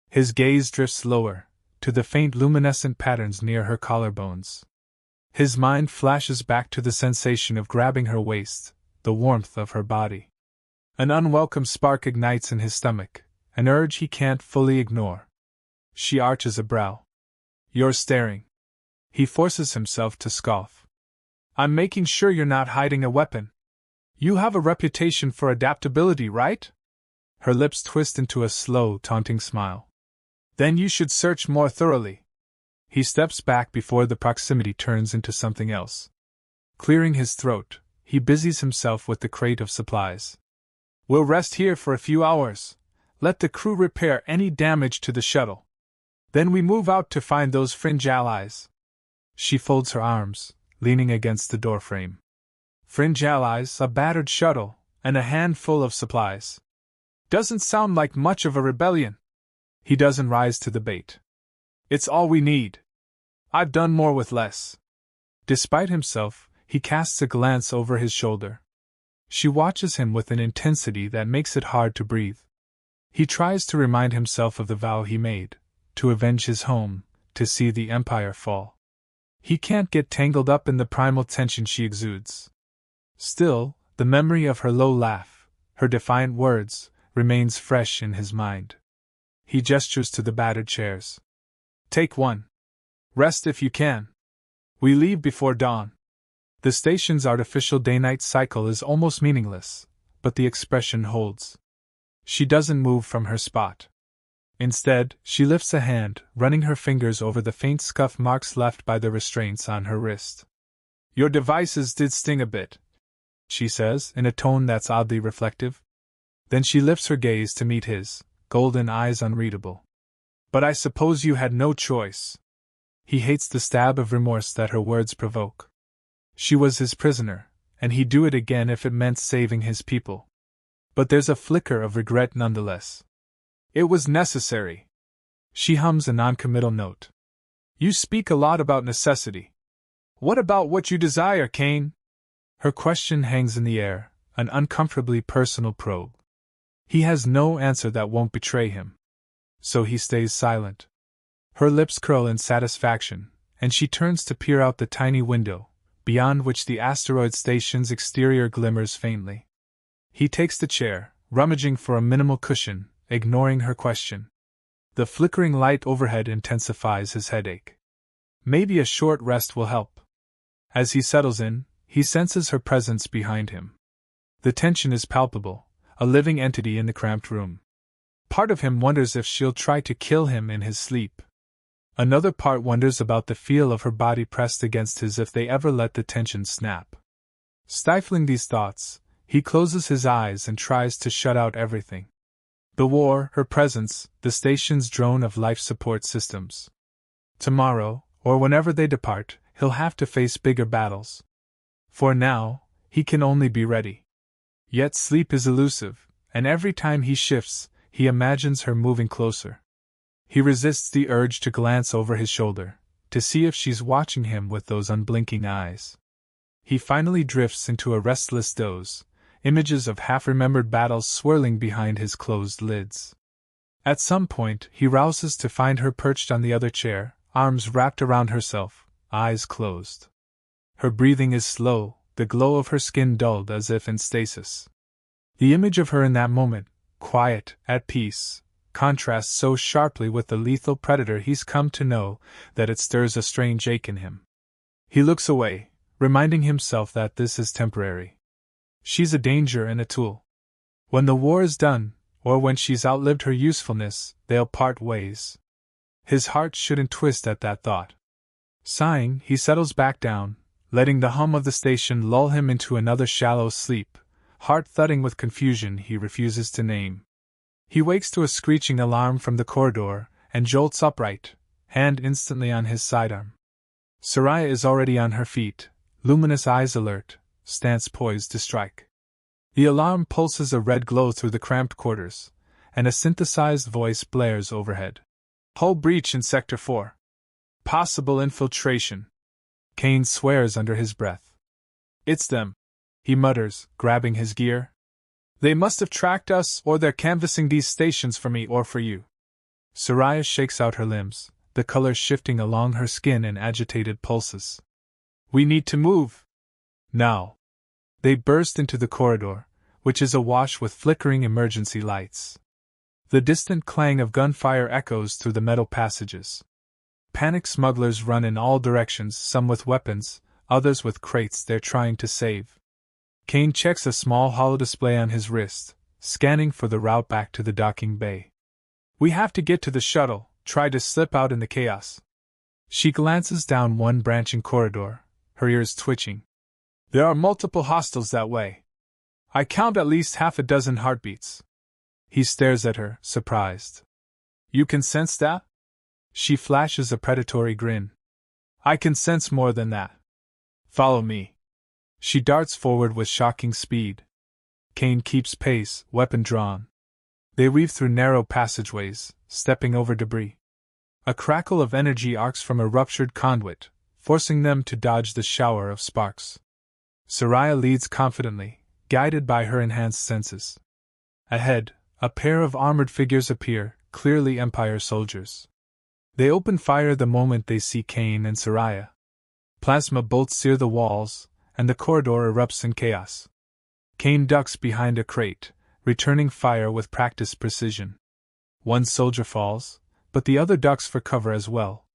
His gaze drifts lower, to the faint luminescent patterns near her collarbones. His mind flashes back to the sensation of grabbing her waist, the warmth of her body. An unwelcome spark ignites in his stomach, an urge he can't fully ignore. She arches a brow. "You're staring." He forces himself to scoff. "I'm making sure you're not hiding a weapon. You have a reputation for adaptability, right?" Her lips twist into a slow, taunting smile. "Then you should search more thoroughly." He steps back before the proximity turns into something else. Clearing his throat, he busies himself with the crate of supplies. "We'll rest here for a few hours. Let the crew repair any damage to the shuttle. Then we move out to find those fringe allies." She folds her arms, leaning against the doorframe. Fringe allies, a battered shuttle, and a handful of supplies. Doesn't sound like much of a rebellion. He doesn't rise to the bait. "It's all we need. I've done more with less." Despite himself, he casts a glance over his shoulder. She watches him with an intensity that makes it hard to breathe. He tries to remind himself of the vow he made, to avenge his home, to see the Empire fall. He can't get tangled up in the primal tension she exudes. Still, the memory of her low laugh, her defiant words, remains fresh in his mind. He gestures to the battered chairs. "Take one. Rest if you can. We leave before dawn." The station's artificial day-night cycle is almost meaningless, but the expression holds. She doesn't move from her spot. Instead, she lifts a hand, running her fingers over the faint scuff marks left by the restraints on her wrist. "Your devices did sting a bit," she says, in a tone that's oddly reflective. Then she lifts her gaze to meet his, golden eyes unreadable. "But I suppose you had no choice." He hates the stab of remorse that her words provoke. She was his prisoner, and he'd do it again if it meant saving his people. But there's a flicker of regret nonetheless. "It was necessary." She hums a noncommittal note. "You speak a lot about necessity. What about what you desire, Kane?" Her question hangs in the air, an uncomfortably personal probe. He has no answer that won't betray him. So he stays silent. Her lips curl in satisfaction, and she turns to peer out the tiny window, beyond which the asteroid station's exterior glimmers faintly. He takes the chair, rummaging for a minimal cushion, ignoring her question. The flickering light overhead intensifies his headache. Maybe a short rest will help. As he settles in, he senses her presence behind him. The tension is palpable, a living entity in the cramped room. Part of him wonders if she'll try to kill him in his sleep. Another part wonders about the feel of her body pressed against his if they ever let the tension snap. Stifling these thoughts, he closes his eyes and tries to shut out everything. The war, her presence, the station's drone of life support systems. Tomorrow, or whenever they depart, he'll have to face bigger battles. For now, he can only be ready. Yet sleep is elusive, and every time he shifts, he imagines her moving closer. He resists the urge to glance over his shoulder, to see if she's watching him with those unblinking eyes. He finally drifts into a restless doze, images of half-remembered battles swirling behind his closed lids. At some point, he rouses to find her perched on the other chair, arms wrapped around herself, eyes closed. Her breathing is slow, the glow of her skin dulled as if in stasis. The image of her in that moment, quiet, at peace, contrasts so sharply with the lethal predator he's come to know that it stirs a strange ache in him. He looks away, reminding himself that this is temporary. She's a danger and a tool. When the war is done, or when she's outlived her usefulness, they'll part ways. His heart shouldn't twist at that thought. Sighing, he settles back down, letting the hum of the station lull him into another shallow sleep, heart thudding with confusion he refuses to name. He wakes to a screeching alarm from the corridor, and jolts upright, hand instantly on his sidearm. Soraya is already on her feet, luminous eyes alert, stance poised to strike. The alarm pulses a red glow through the cramped quarters, and a synthesized voice blares overhead. "Hull breach in Sector 4. Possible infiltration." Kane swears under his breath. It's them, he mutters, grabbing his gear. They must have tracked us, or they're canvassing these stations for me or for you. Soraya shakes out her limbs, the color shifting along her skin in agitated pulses. We need to move. Now. They burst into the corridor, which is awash with flickering emergency lights. The distant clang of gunfire echoes through the metal passages. Panicked smugglers run in all directions, some with weapons, others with crates they're trying to save. Kane checks a small holodisplay on his wrist, scanning for the route back to the docking bay. We have to get to the shuttle, try to slip out in the chaos. She glances down one branching corridor, her ears twitching. There are multiple hostiles that way. I count at least half a dozen heartbeats. He stares at her, surprised. You can sense that? She flashes a predatory grin. I can sense more than that. Follow me. She darts forward with shocking speed. Kane keeps pace, weapon drawn. They weave through narrow passageways, stepping over debris. A crackle of energy arcs from a ruptured conduit, forcing them to dodge the shower of sparks. Soraya leads confidently, guided by her enhanced senses. Ahead, a pair of armored figures appear, clearly Empire soldiers. They open fire the moment they see Kane and Soraya. Plasma bolts sear the walls, and the corridor erupts in chaos. Kane ducks behind a crate, returning fire with practiced precision. One soldier falls, but the other ducks for cover as well.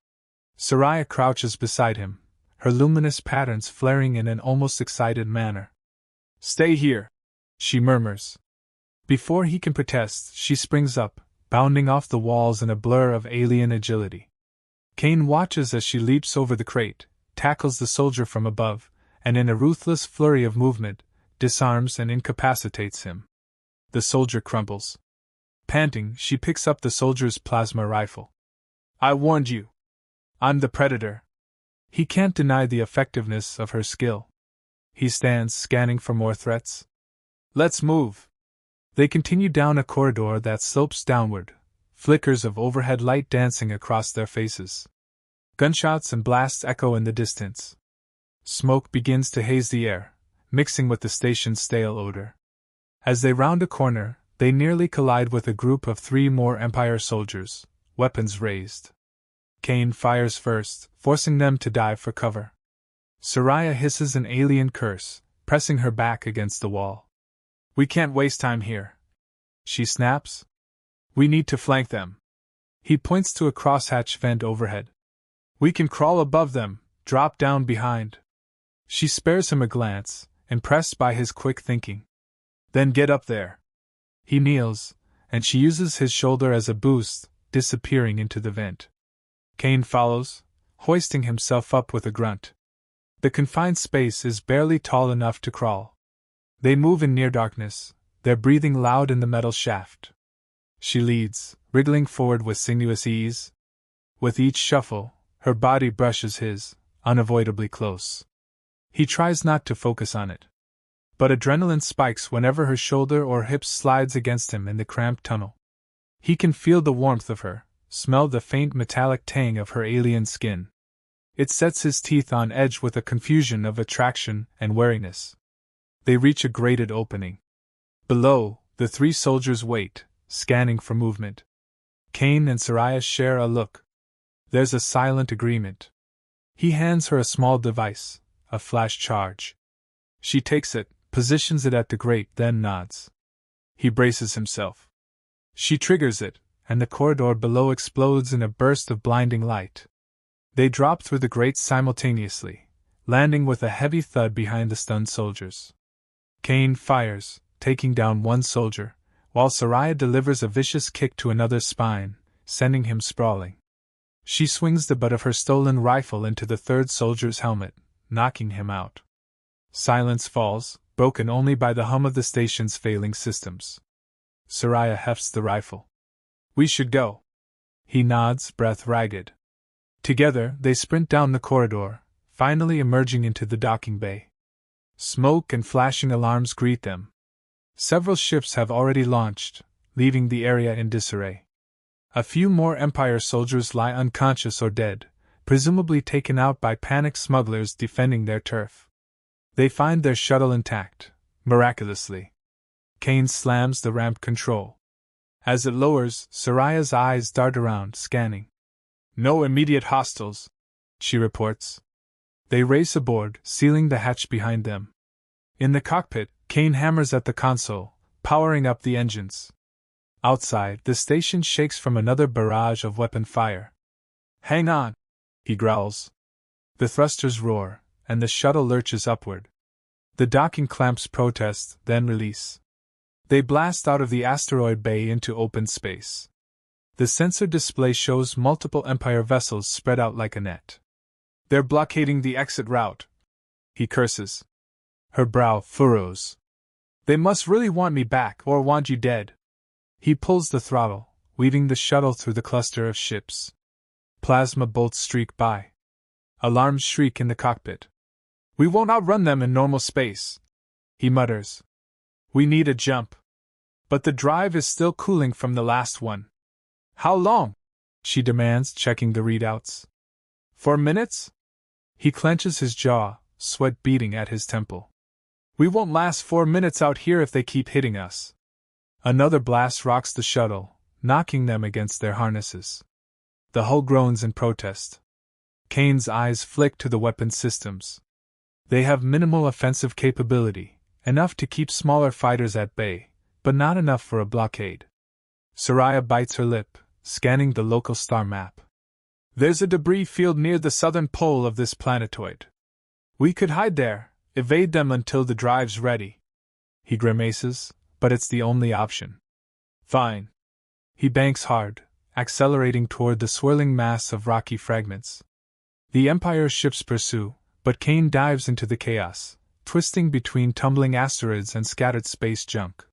Soraya crouches beside him, her luminous patterns flaring in an almost excited manner. Stay here, she murmurs. Before he can protest, she springs up, bounding off the walls in a blur of alien agility. Kane watches as she leaps over the crate, tackles the soldier from above, and in a ruthless flurry of movement, disarms and incapacitates him. The soldier crumbles. Panting, she picks up the soldier's plasma rifle. I warned you. I'm the predator. He can't deny the effectiveness of her skill. He stands, scanning for more threats. Let's move. They continue down a corridor that slopes downward, flickers of overhead light dancing across their faces. Gunshots and blasts echo in the distance. Smoke begins to haze the air, mixing with the station's stale odor. As they round a corner, they nearly collide with a group of 3 more Empire soldiers, weapons raised. Kane fires first, forcing them to dive for cover. Soraya hisses an alien curse, pressing her back against the wall. We can't waste time here, she snaps. We need to flank them. He points to a crosshatch vent overhead. We can crawl above them, drop down behind. She spares him a glance, impressed by his quick thinking. Then get up there. He kneels, and she uses his shoulder as a boost, disappearing into the vent. Kane follows, hoisting himself up with a grunt. The confined space is barely tall enough to crawl. They move in near darkness, their breathing loud in the metal shaft. She leads, wriggling forward with sinuous ease. With each shuffle, her body brushes his, unavoidably close. He tries not to focus on it. But adrenaline spikes whenever her shoulder or hip slides against him in the cramped tunnel. He can feel the warmth of her, smell the faint metallic tang of her alien skin. It sets his teeth on edge with a confusion of attraction and wariness. They reach a grated opening. Below, the 3 soldiers wait, scanning for movement. Kane and Soraya share a look. There's a silent agreement. He hands her a small device, a flash charge. She takes it, positions it at the grate, then nods. He braces himself. She triggers it, and the corridor below explodes in a burst of blinding light. They drop through the grate simultaneously, landing with a heavy thud behind the stunned soldiers. Kane fires, taking down one soldier, while Soraya delivers a vicious kick to another's spine, sending him sprawling. She swings the butt of her stolen rifle into the 3rd soldier's helmet, knocking him out. Silence falls, broken only by the hum of the station's failing systems. Soraya hefts the rifle. We should go. He nods, breath ragged. Together, they sprint down the corridor, finally emerging into the docking bay. Smoke and flashing alarms greet them. Several ships have already launched, leaving the area in disarray. A few more Empire soldiers lie unconscious or dead, presumably taken out by panicked smugglers defending their turf. They find their shuttle intact, miraculously. Kane slams the ramp control. As it lowers, Soraya's eyes dart around, scanning. No immediate hostiles, she reports. They race aboard, sealing the hatch behind them. In the cockpit, Kane hammers at the console, powering up the engines. Outside, the station shakes from another barrage of weapon fire. Hang on, he growls. The thrusters roar, and the shuttle lurches upward. The docking clamps protest, then release. They blast out of the asteroid bay into open space. The sensor display shows multiple Empire vessels spread out like a net. They're blockading the exit route, he curses. Her brow furrows. They must really want me back or want you dead. He pulls the throttle, weaving the shuttle through the cluster of ships. Plasma bolts streak by. Alarms shriek in the cockpit. We won't outrun them in normal space, he mutters. We need a jump. But the drive is still cooling from the last one. How long? She demands, checking the readouts. 4 minutes? He clenches his jaw, sweat beading at his temple. We won't last 4 minutes out here if they keep hitting us. Another blast rocks the shuttle, knocking them against their harnesses. The hull groans in protest. Kane's eyes flick to the weapon systems. They have minimal offensive capability, enough to keep smaller fighters at bay, but not enough for a blockade. Soraya bites her lip, scanning the local star map. There's a debris field near the southern pole of this planetoid. We could hide there, evade them until the drive's ready. He grimaces, but it's the only option. Fine. He banks hard, accelerating toward the swirling mass of rocky fragments. The Empire's ships pursue, but Kane dives into the chaos, twisting between tumbling asteroids and scattered space junk.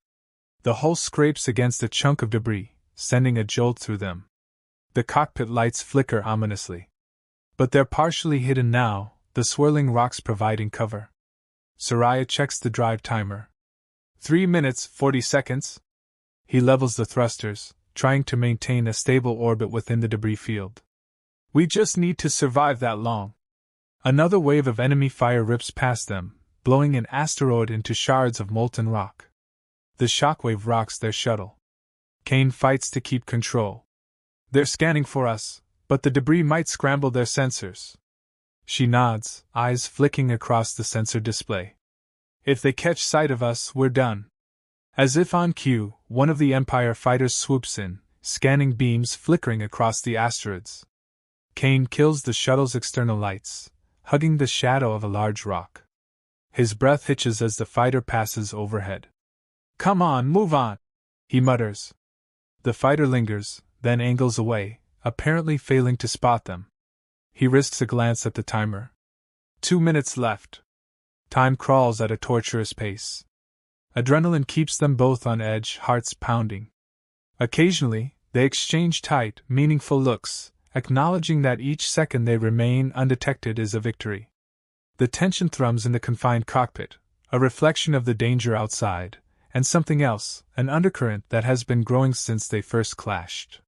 The hull scrapes against a chunk of debris, sending a jolt through them. The cockpit lights flicker ominously. But they're partially hidden now, the swirling rocks providing cover. Soraya checks the drive timer. 3 minutes, 40 seconds. He levels the thrusters, trying to maintain a stable orbit within the debris field. We just need to survive that long. Another wave of enemy fire rips past them, blowing an asteroid into shards of molten rock. The shockwave rocks their shuttle. Kane fights to keep control. They're scanning for us, but the debris might scramble their sensors. She nods, eyes flicking across the sensor display. If they catch sight of us, we're done. As if on cue, one of the Empire fighters swoops in, scanning beams flickering across the asteroids. Kane kills the shuttle's external lights, hugging the shadow of a large rock. His breath hitches as the fighter passes overhead. Come on, move on, he mutters. The fighter lingers, then angles away, apparently failing to spot them. He risks a glance at the timer. 2 minutes left. Time crawls at a torturous pace. Adrenaline keeps them both on edge, hearts pounding. Occasionally, they exchange tight, meaningful looks, acknowledging that each second they remain undetected is a victory. The tension thrums in the confined cockpit, a reflection of the danger outside, and something else, an undercurrent that has been growing since they first clashed.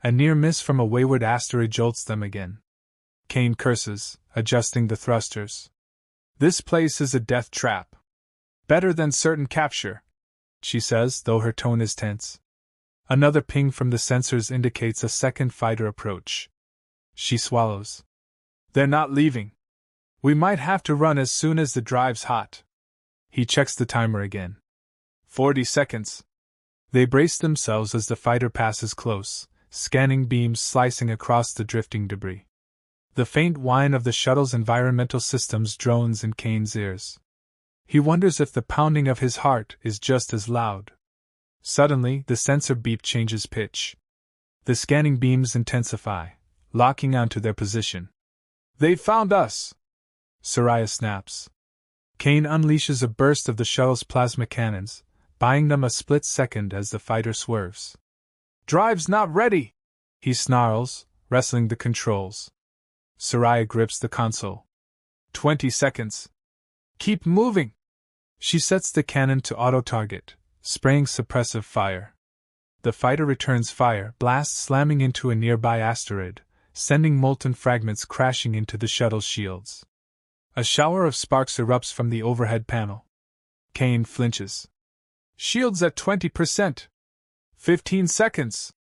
A near miss from a wayward asteroid jolts them again. Kane curses, adjusting the thrusters. This place is a death trap. Better than certain capture, she says, though her tone is tense. Another ping from the sensors indicates a second fighter approach. She swallows. They're not leaving. We might have to run as soon as the drive's hot. He checks the timer again. 40 seconds. They brace themselves as the fighter passes close, scanning beams slicing across the drifting debris. The faint whine of the shuttle's environmental systems drones in Kane's ears. He wonders if the pounding of his heart is just as loud. Suddenly, the sensor beep changes pitch. The scanning beams intensify, locking onto their position. They've found us! Soraya snaps. Kane unleashes a burst of the shuttle's plasma cannons, buying them a split second as the fighter swerves. Drive's not ready! He snarls, wrestling the controls. Soraya grips the console. 20 seconds. Keep moving! She sets the cannon to auto-target, spraying suppressive fire. The fighter returns fire, blast slamming into a nearby asteroid, sending molten fragments crashing into the shuttle's shields. A shower of sparks erupts from the overhead panel. Kane flinches. "Shields at 20%. 15 seconds,"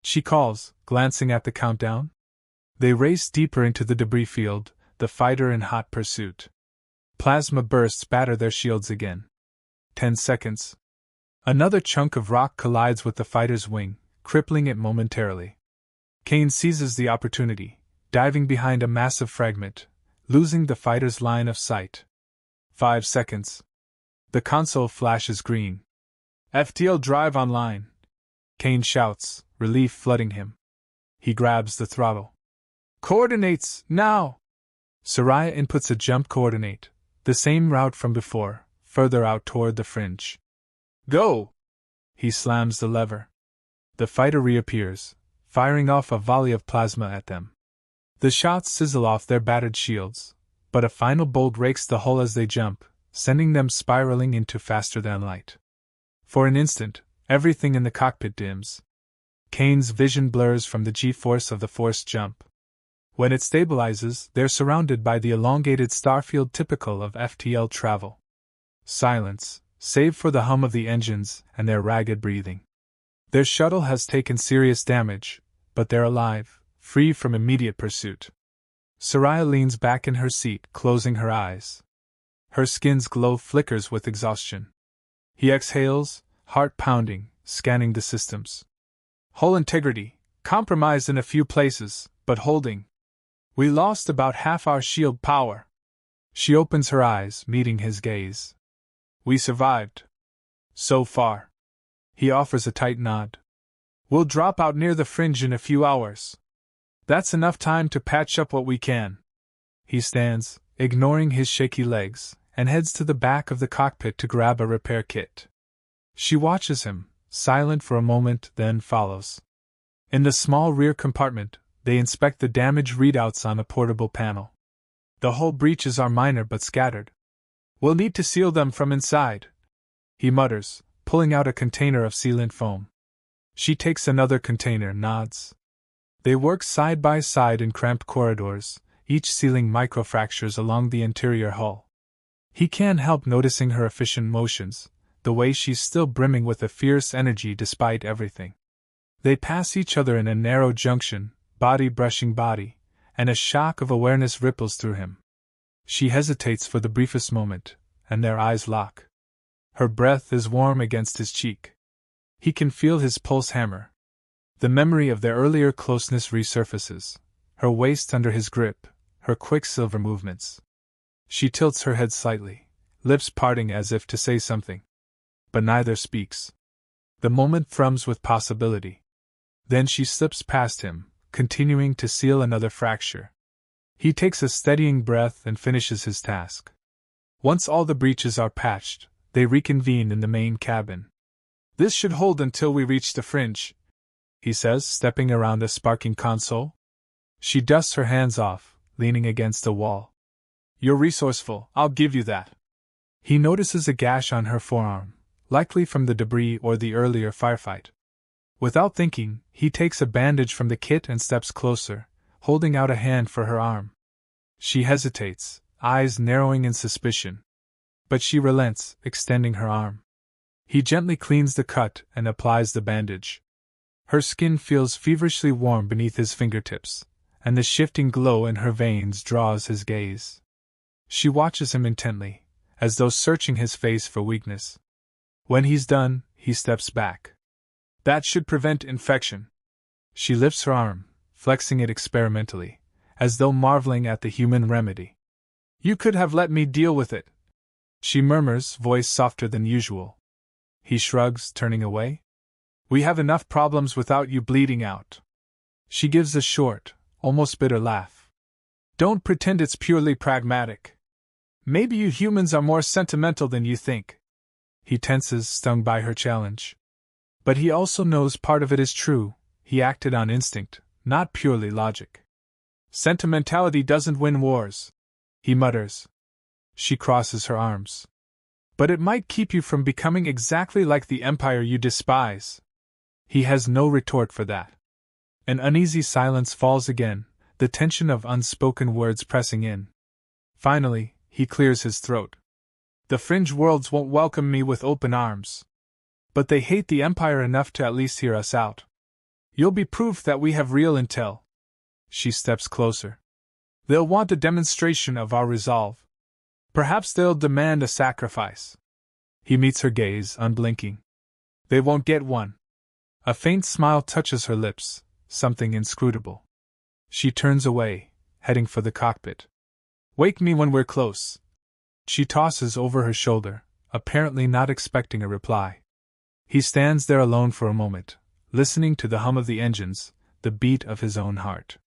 she calls, glancing at the countdown. They race deeper into the debris field, the fighter in hot pursuit. Plasma bursts batter their shields again. 10 seconds. Another chunk of rock collides with the fighter's wing, crippling it momentarily. Kane seizes the opportunity, diving behind a massive fragment, losing the fighter's line of sight. 5 seconds. The console flashes green. "FTL drive online," Kane shouts, relief flooding him. He grabs the throttle. "Coordinates, now!" Soraya inputs a jump coordinate, the same route from before, further out toward the fringe. "Go!" He slams the lever. The fighter reappears, firing off a volley of plasma at them. The shots sizzle off their battered shields, but a final bolt rakes the hull as they jump, sending them spiraling into faster-than-light. For an instant, everything in the cockpit dims. Kane's vision blurs from the G-force of the forced jump. When it stabilizes, they're surrounded by the elongated starfield typical of FTL travel. Silence, save for the hum of the engines and their ragged breathing. Their shuttle has taken serious damage, but they're alive, free from immediate pursuit. Soraya leans back in her seat, closing her eyes. Her skin's glow flickers with exhaustion. He exhales, heart pounding, scanning the systems. Hull integrity, compromised in a few places, but holding. "We lost about half our shield power." She opens her eyes, meeting his gaze. "We survived. So far." He offers a tight nod. "We'll drop out near the fringe in a few hours. That's enough time to patch up what we can." He stands, ignoring his shaky legs, and heads to the back of the cockpit to grab a repair kit. She watches him, silent for a moment, then follows. In the small rear compartment, they inspect the damage readouts on a portable panel. The hull breaches are minor but scattered. "We'll need to seal them from inside," he mutters, pulling out a container of sealant foam. She takes another container, nods. They work side by side in cramped corridors, each sealing microfractures along the interior hull. He can't help noticing her efficient motions, the way she's still brimming with a fierce energy despite everything. They pass each other in a narrow junction, body brushing body, and a shock of awareness ripples through him. She hesitates for the briefest moment, and their eyes lock. Her breath is warm against his cheek. He can feel his pulse hammer. The memory of their earlier closeness resurfaces, her waist under his grip, her quicksilver movements. She tilts her head slightly, lips parting as if to say something. But neither speaks. The moment thrums with possibility. Then she slips past him, continuing to seal another fracture. He takes a steadying breath and finishes his task. Once all the breaches are patched, they reconvene in the main cabin. "This should hold until we reach the fringe," he says, stepping around a sparking console. She dusts her hands off, leaning against a wall. "You're resourceful, I'll give you that." He notices a gash on her forearm, likely from the debris or the earlier firefight. Without thinking, he takes a bandage from the kit and steps closer, holding out a hand for her arm. She hesitates, eyes narrowing in suspicion. But she relents, extending her arm. He gently cleans the cut and applies the bandage. Her skin feels feverishly warm beneath his fingertips, and the shifting glow in her veins draws his gaze. She watches him intently, as though searching his face for weakness. When he's done, he steps back. "That should prevent infection." She lifts her arm, flexing it experimentally, as though marveling at the human remedy. "You could have let me deal with it," she murmurs, voice softer than usual. He shrugs, turning away. "We have enough problems without you bleeding out." She gives a short, almost bitter laugh. "Don't pretend it's purely pragmatic. Maybe you humans are more sentimental than you think." He tenses, stung by her challenge. But he also knows part of it is true. He acted on instinct, not purely logic. "Sentimentality doesn't win wars," he mutters. She crosses her arms. "But it might keep you from becoming exactly like the empire you despise." He has no retort for that. An uneasy silence falls again, the tension of unspoken words pressing in. Finally, he clears his throat. The fringe worlds won't welcome me with open arms. But they hate the Empire enough to at least hear us out. You'll be proof that we have real intel. She steps closer. They'll want a demonstration of our resolve. Perhaps they'll demand a sacrifice. He meets her gaze, unblinking. They won't get one. A faint smile touches her lips, something inscrutable. She turns away, heading for the cockpit. Wake me when we're close. She tosses over her shoulder, apparently not expecting a reply. He stands there alone for a moment, listening to the hum of the engines, the beat of his own heart.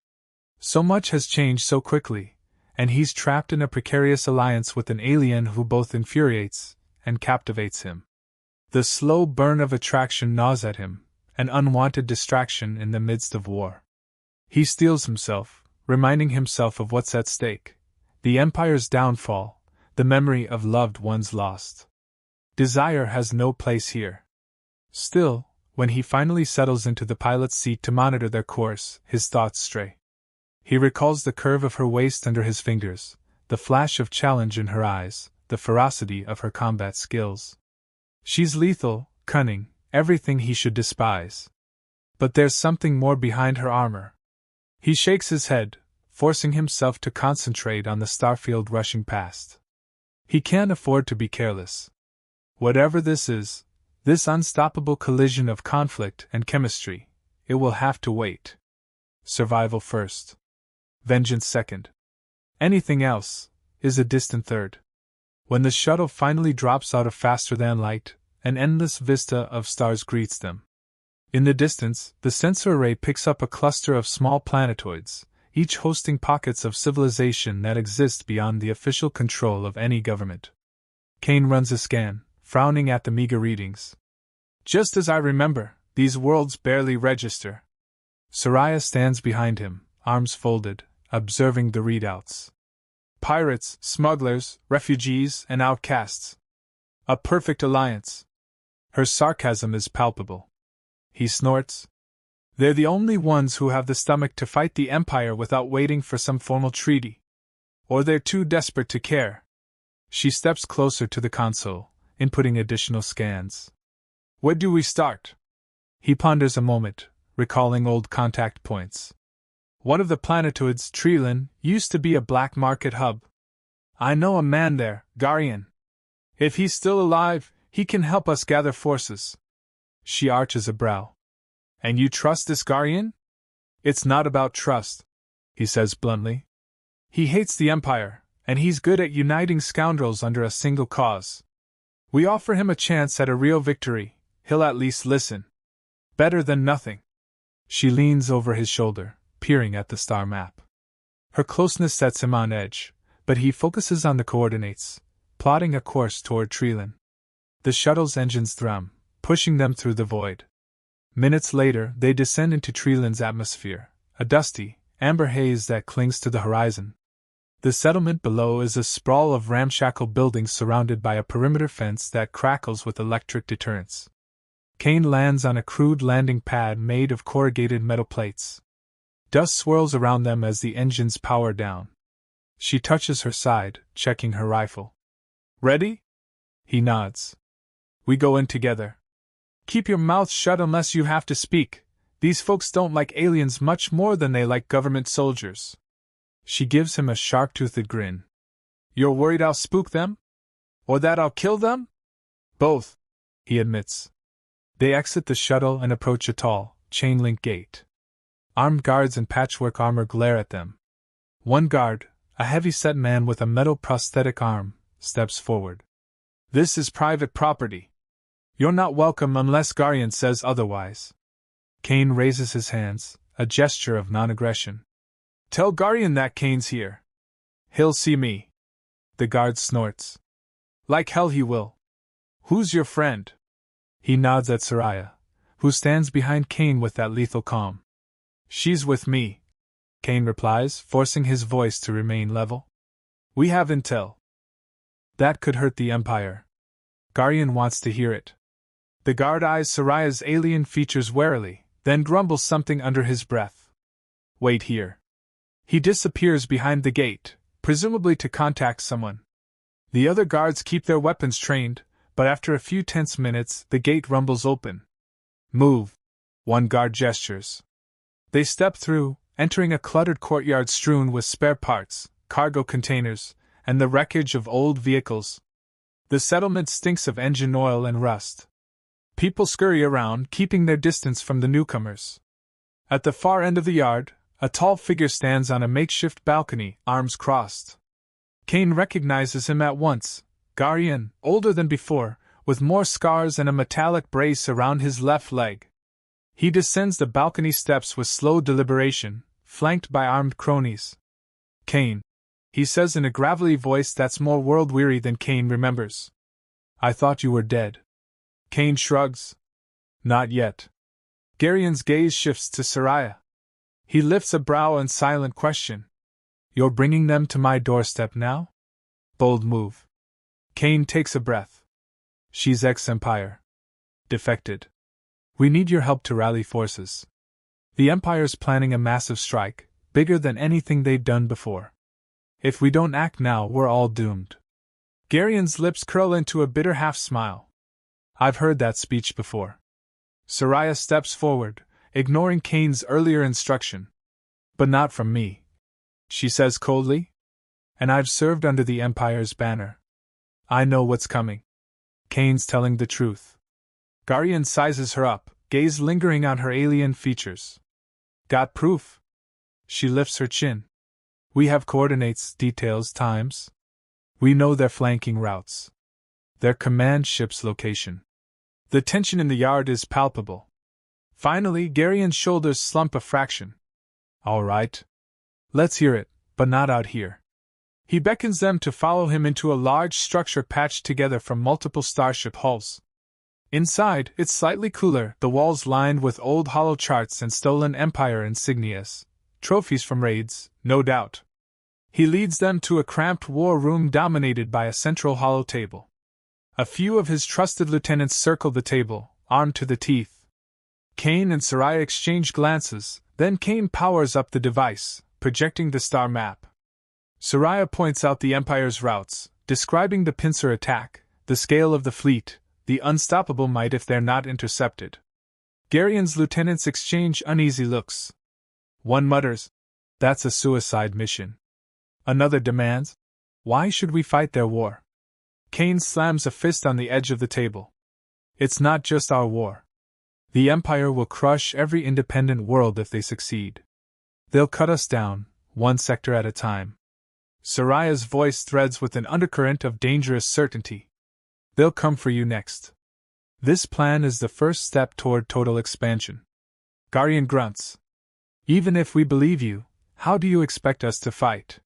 So much has changed so quickly, and he's trapped in a precarious alliance with an alien who both infuriates and captivates him. The slow burn of attraction gnaws at him, an unwanted distraction in the midst of war. He steels himself, reminding himself of what's at stake: the Empire's downfall, the memory of loved ones lost. Desire has no place here. Still, when he finally settles into the pilot's seat to monitor their course, his thoughts stray. He recalls the curve of her waist under his fingers, the flash of challenge in her eyes, the ferocity of her combat skills. She's lethal, cunning, everything he should despise. But there's something more behind her armor. He shakes his head, forcing himself to concentrate on the starfield rushing past. He can't afford to be careless. Whatever this is, this unstoppable collision of conflict and chemistry, it will have to wait. Survival first. Vengeance second. Anything else is a distant third. When the shuttle finally drops out of faster-than-light, an endless vista of stars greets them. In the distance, the sensor array picks up a cluster of small planetoids, each hosting pockets of civilization that exist beyond the official control of any government. Kane runs a scan, frowning at the meager readings. Just as I remember, these worlds barely register. Soraya stands behind him, arms folded, observing the readouts. Pirates, smugglers, refugees, and outcasts. A perfect alliance. Her sarcasm is palpable. He snorts. They're the only ones who have the stomach to fight the Empire without waiting for some formal treaty. Or they're too desperate to care. She steps closer to the console, inputting additional scans. Where do we start? He ponders a moment, recalling old contact points. One of the planetoids, Treelin, used to be a black market hub. I know a man there, Garian. If he's still alive, he can help us gather forces. She arches a brow. And you trust this Garian? It's not about trust, he says bluntly. He hates the Empire, and he's good at uniting scoundrels under a single cause. We offer him a chance at a real victory, he'll at least listen. Better than nothing. She leans over his shoulder, peering at the star map. Her closeness sets him on edge, but he focuses on the coordinates, plotting a course toward Treelin. The shuttle's engines thrum, pushing them through the void. Minutes later, they descend into Treelin's atmosphere, a dusty, amber haze that clings to the horizon. The settlement below is a sprawl of ramshackle buildings surrounded by a perimeter fence that crackles with electric deterrents. Kane lands on a crude landing pad made of corrugated metal plates. Dust swirls around them as the engines power down. She touches her side, checking her rifle. Ready? He nods. We go in together. Keep your mouth shut unless you have to speak. These folks don't like aliens much more than they like government soldiers. She gives him a sharp-toothed grin. You're worried I'll spook them? Or that I'll kill them? Both, he admits. They exit the shuttle and approach a tall, chain-link gate. Armed guards in patchwork armor glare at them. One guard, a heavy-set man with a metal prosthetic arm, steps forward. This is private property. You're not welcome unless Garian says otherwise. Kane raises his hands, a gesture of non-aggression. Tell Garian that Kane's here. He'll see me. The guard snorts. Like hell he will. Who's your friend? He nods at Soraya, who stands behind Kane with that lethal calm. She's with me, Kane replies, forcing his voice to remain level. We have intel. That could hurt the Empire. Garian wants to hear it. The guard eyes Soraya's alien features warily, then grumbles something under his breath. Wait here. He disappears behind the gate, presumably to contact someone. The other guards keep their weapons trained, but after a few tense minutes, the gate rumbles open. Move. One guard gestures. They step through, entering a cluttered courtyard strewn with spare parts, cargo containers, and the wreckage of old vehicles. The settlement stinks of engine oil and rust. People scurry around, keeping their distance from the newcomers. At the far end of the yard, a tall figure stands on a makeshift balcony, arms crossed. Kane recognizes him at once, Garion, older than before, with more scars and a metallic brace around his left leg. He descends the balcony steps with slow deliberation, flanked by armed cronies. Kane, he says in a gravelly voice that's more world-weary than Kane remembers. I thought you were dead. Kane shrugs. Not yet. Garion's gaze shifts to Soraya. He lifts a brow in silent question. You're bringing them to my doorstep now? Bold move. Kane takes a breath. She's ex-Empire. Defected. We need your help to rally forces. The Empire's planning a massive strike, bigger than anything they've done before. If we don't act now, we're all doomed. Garion's lips curl into a bitter half-smile. I've heard that speech before. Soraya steps forward, ignoring Kane's earlier instruction. But not from me, she says coldly. And I've served under the Empire's banner. I know what's coming. Kane's telling the truth. Garion sizes her up, gaze lingering on her alien features. Got proof? She lifts her chin. We have coordinates, details, times. We know their flanking routes. Their command ship's location. The tension in the yard is palpable. Finally, Garion's shoulders slump a fraction. All right. Let's hear it, but not out here. He beckons them to follow him into a large structure patched together from multiple starship hulls. Inside, it's slightly cooler, the walls lined with old hollow charts and stolen Empire insignias. Trophies from raids, no doubt. He leads them to a cramped war room dominated by a central hollow table. A few of his trusted lieutenants circle the table, armed to the teeth. Kane and Soraya exchange glances, then Kane powers up the device, projecting the star map. Soraya points out the Empire's routes, describing the pincer attack, the scale of the fleet, the unstoppable might if they're not intercepted. Garion's lieutenants exchange uneasy looks. One mutters, "That's a suicide mission." Another demands, "Why should we fight their war?" Kane slams a fist on the edge of the table. "It's not just our war. The Empire will crush every independent world if they succeed. They'll cut us down, one sector at a time." Soraya's voice threads with an undercurrent of dangerous certainty. "They'll come for you next. This plan is the first step toward total expansion." Garion grunts. "Even if we believe you, how do you expect us to fight?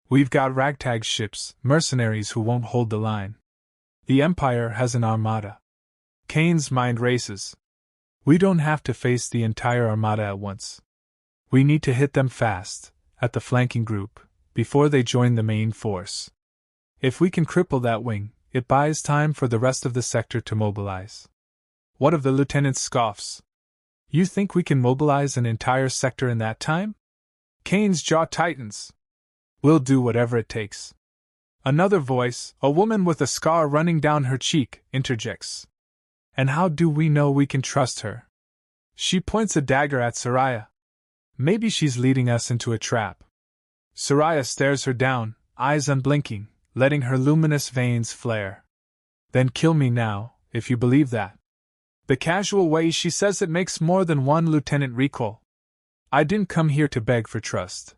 We've got ragtag ships, mercenaries who won't hold the line. The Empire has an armada." Kane's mind races. "We don't have to face the entire armada at once. We need to hit them fast, at the flanking group, before they join the main force. If we can cripple that wing, it buys time for the rest of the sector to mobilize." One of the lieutenants scoffs. "You think we can mobilize an entire sector in that time?" Kane's jaw tightens. "We'll do whatever it takes." Another voice, a woman with a scar running down her cheek, interjects. "And how do we know we can trust her?" She points a dagger at Soraya. "Maybe she's leading us into a trap." Soraya stares her down, eyes unblinking, letting her luminous veins flare. "Then kill me now, if you believe that." The casual way she says it makes more than one lieutenant recoil. "I didn't come here to beg for trust.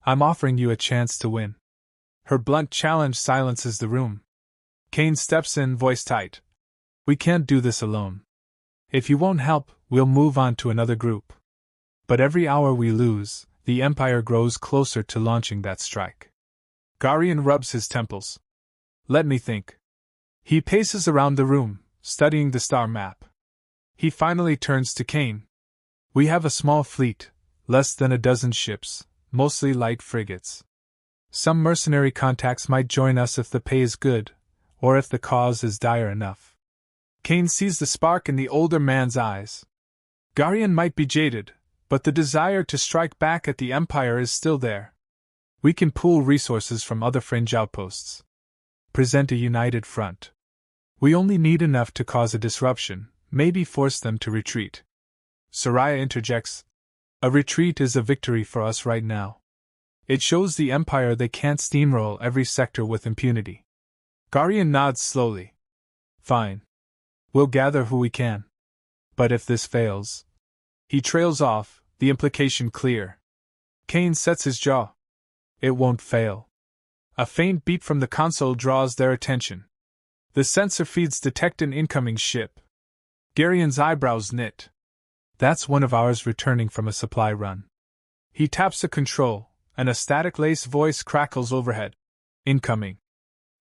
I'm offering you a chance to win." Her blunt challenge silences the room. Kane steps in, voice tight. "We can't do this alone. If you won't help, we'll move on to another group. But every hour we lose, the Empire grows closer to launching that strike." Garion rubs his temples. "Let me think." He paces around the room, studying the star map. He finally turns to Kane. "We have a small fleet, less than a dozen ships, mostly light frigates. Some mercenary contacts might join us if the pay is good, or if the cause is dire enough." Kane sees the spark in the older man's eyes. Garion might be jaded, But the desire to strike back at the Empire is still there. We can pool resources from other fringe outposts. Present a united front. We only need enough to cause a disruption, maybe force them to retreat. Soraya interjects. A retreat is a victory for us right now. It shows the Empire they can't steamroll every sector with impunity. Garion nods slowly. Fine. We'll gather who we can. But if this fails... He trails off, the implication clear. Kane sets his jaw. It won't fail. A faint beep from the console draws their attention. The sensor feeds detect an incoming ship. Garion's eyebrows knit. That's one of ours returning from a supply run. He taps a control, and a static lace voice crackles overhead. Incoming.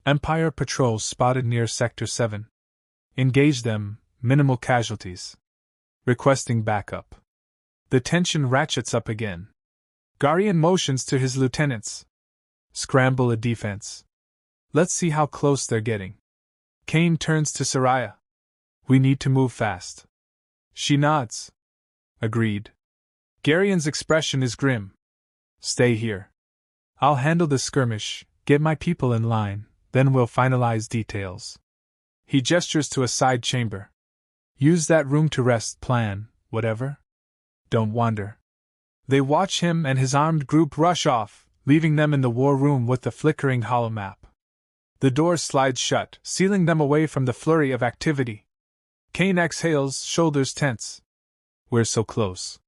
Empire patrols spotted near Sector 7. Engage them, minimal casualties. Requesting backup. The tension ratchets up again. Garion motions to his lieutenants. Scramble a defense. Let's see how close they're getting. Kane turns to Soraya. We need to move fast. She nods. Agreed. Garion's expression is grim. Stay here. I'll handle the skirmish, get my people in line, then we'll finalize details. He gestures to a side chamber. Use that room to rest, plan, whatever. Don't wander. They watch him and his armed group rush off, leaving them in the war room with the flickering holomap. The door slides shut, sealing them away from the flurry of activity. Kane exhales, shoulders tense. We're so close.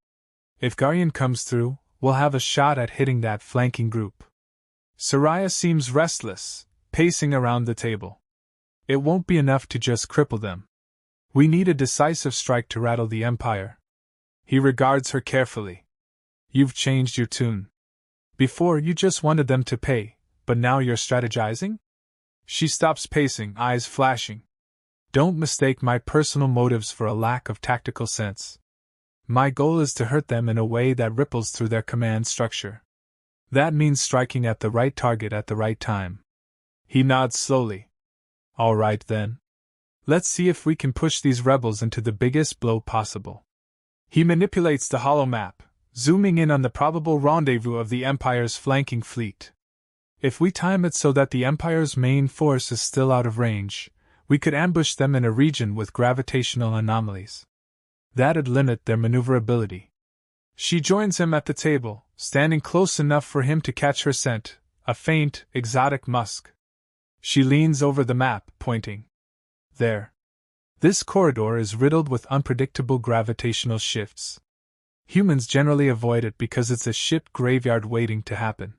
If Garion comes through, we'll have a shot at hitting that flanking group. Soraya seems restless, pacing around the table. It won't be enough to just cripple them. We need a decisive strike to rattle the Empire. He regards her carefully. You've changed your tune. Before you just wanted them to pay, but now you're strategizing? She stops pacing, eyes flashing. Don't mistake my personal motives for a lack of tactical sense. My goal is to hurt them in a way that ripples through their command structure. That means striking at the right target at the right time. He nods slowly. All right then. Let's see if we can push these rebels into the biggest blow possible. He manipulates the holomap, zooming in on the probable rendezvous of the Empire's flanking fleet. If we time it so that the Empire's main force is still out of range, we could ambush them in a region with gravitational anomalies. That'd limit their maneuverability. She joins him at the table, standing close enough for him to catch her scent, a faint, exotic musk. She leans over the map, pointing. There. This corridor is riddled with unpredictable gravitational shifts. Humans generally avoid it because it's a ship graveyard waiting to happen.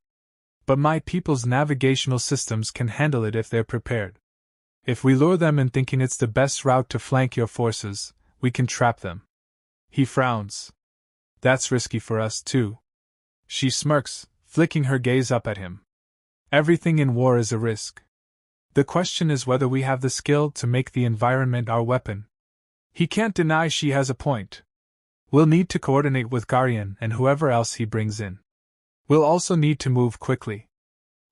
But my people's navigational systems can handle it if they're prepared. If we lure them in thinking it's the best route to flank your forces, we can trap them. He frowns. That's risky for us, too. She smirks, flicking her gaze up at him. Everything in war is a risk. The question is whether we have the skill to make the environment our weapon. He can't deny she has a point. We'll need to coordinate with Garion and whoever else he brings in. We'll also need to move quickly.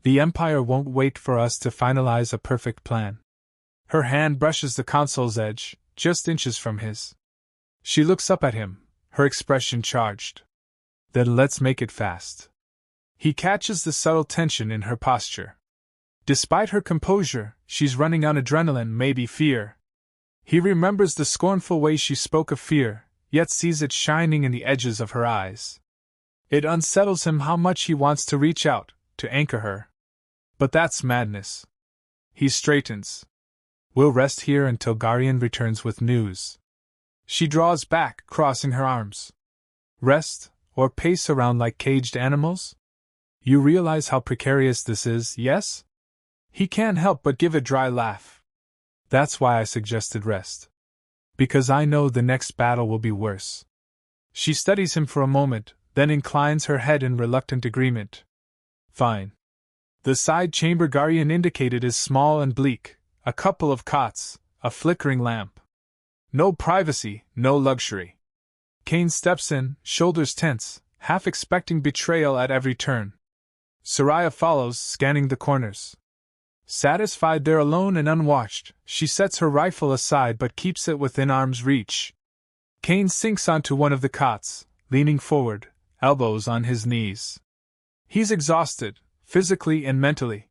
The Empire won't wait for us to finalize a perfect plan. Her hand brushes the console's edge, just inches from his. She looks up at him, her expression charged. Then let's make it fast. He catches the subtle tension in her posture. Despite her composure, she's running on adrenaline, maybe fear. He remembers the scornful way she spoke of fear, yet sees it shining in the edges of her eyes. It unsettles him how much he wants to reach out, to anchor her. But that's madness. He straightens. We'll rest here until Garion returns with news. She draws back, crossing her arms. Rest, or pace around like caged animals? You realize how precarious this is, yes? He can't help but give a dry laugh. That's why I suggested rest. Because I know the next battle will be worse. She studies him for a moment, then inclines her head in reluctant agreement. Fine. The side chamber Garion indicated is small and bleak, a couple of cots, a flickering lamp. No privacy, no luxury. Kane steps in, shoulders tense, half expecting betrayal at every turn. Soraya follows, scanning the corners. Satisfied they're alone and unwatched, she sets her rifle aside but keeps it within arm's reach. Kane sinks onto one of the cots, leaning forward, elbows on his knees. He's exhausted, physically and mentally.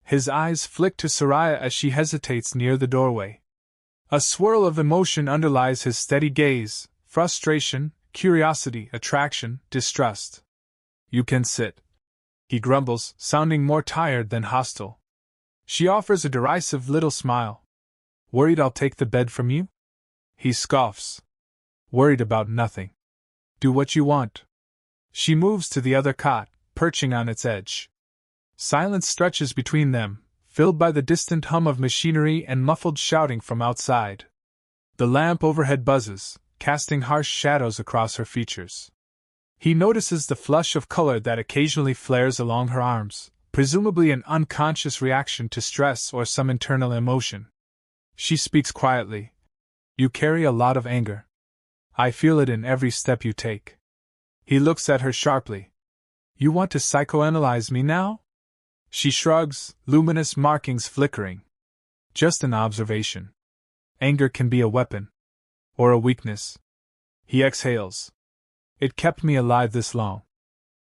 His eyes flick to Soraya as she hesitates near the doorway. A swirl of emotion underlies his steady gaze: frustration, curiosity, attraction, distrust. "You can sit," he grumbles, sounding more tired than hostile. She offers a derisive little smile. "Worried I'll take the bed from you?" He scoffs. "Worried about nothing. Do what you want." She moves to the other cot, perching on its edge. Silence stretches between them, filled by the distant hum of machinery and muffled shouting from outside. The lamp overhead buzzes, casting harsh shadows across her features. He notices the flush of color that occasionally flares along her arms, presumably an unconscious reaction to stress or some internal emotion. She speaks quietly. "You carry a lot of anger. I feel it in every step you take." He looks at her sharply. "You want to psychoanalyze me now?" She shrugs, luminous markings flickering. "Just an observation. Anger can be a weapon. Or a weakness." He exhales. "It kept me alive this long."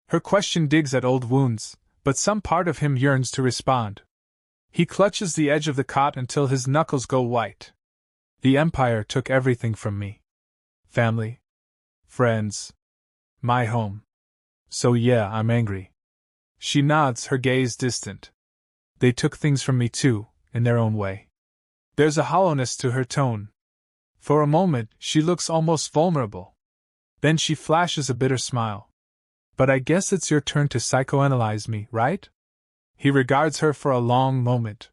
Her question digs at old wounds, but some part of him yearns to respond. He clutches the edge of the cot until his knuckles go white. "The Empire took everything from me. Family. Friends. My home. So yeah, I'm angry." She nods, her gaze distant. "They took things from me too, in their own way." There's a hollowness to her tone. For a moment, she looks almost vulnerable. Then she flashes a bitter smile. "But I guess it's your turn to psychoanalyze me, right?" He regards her for a long moment.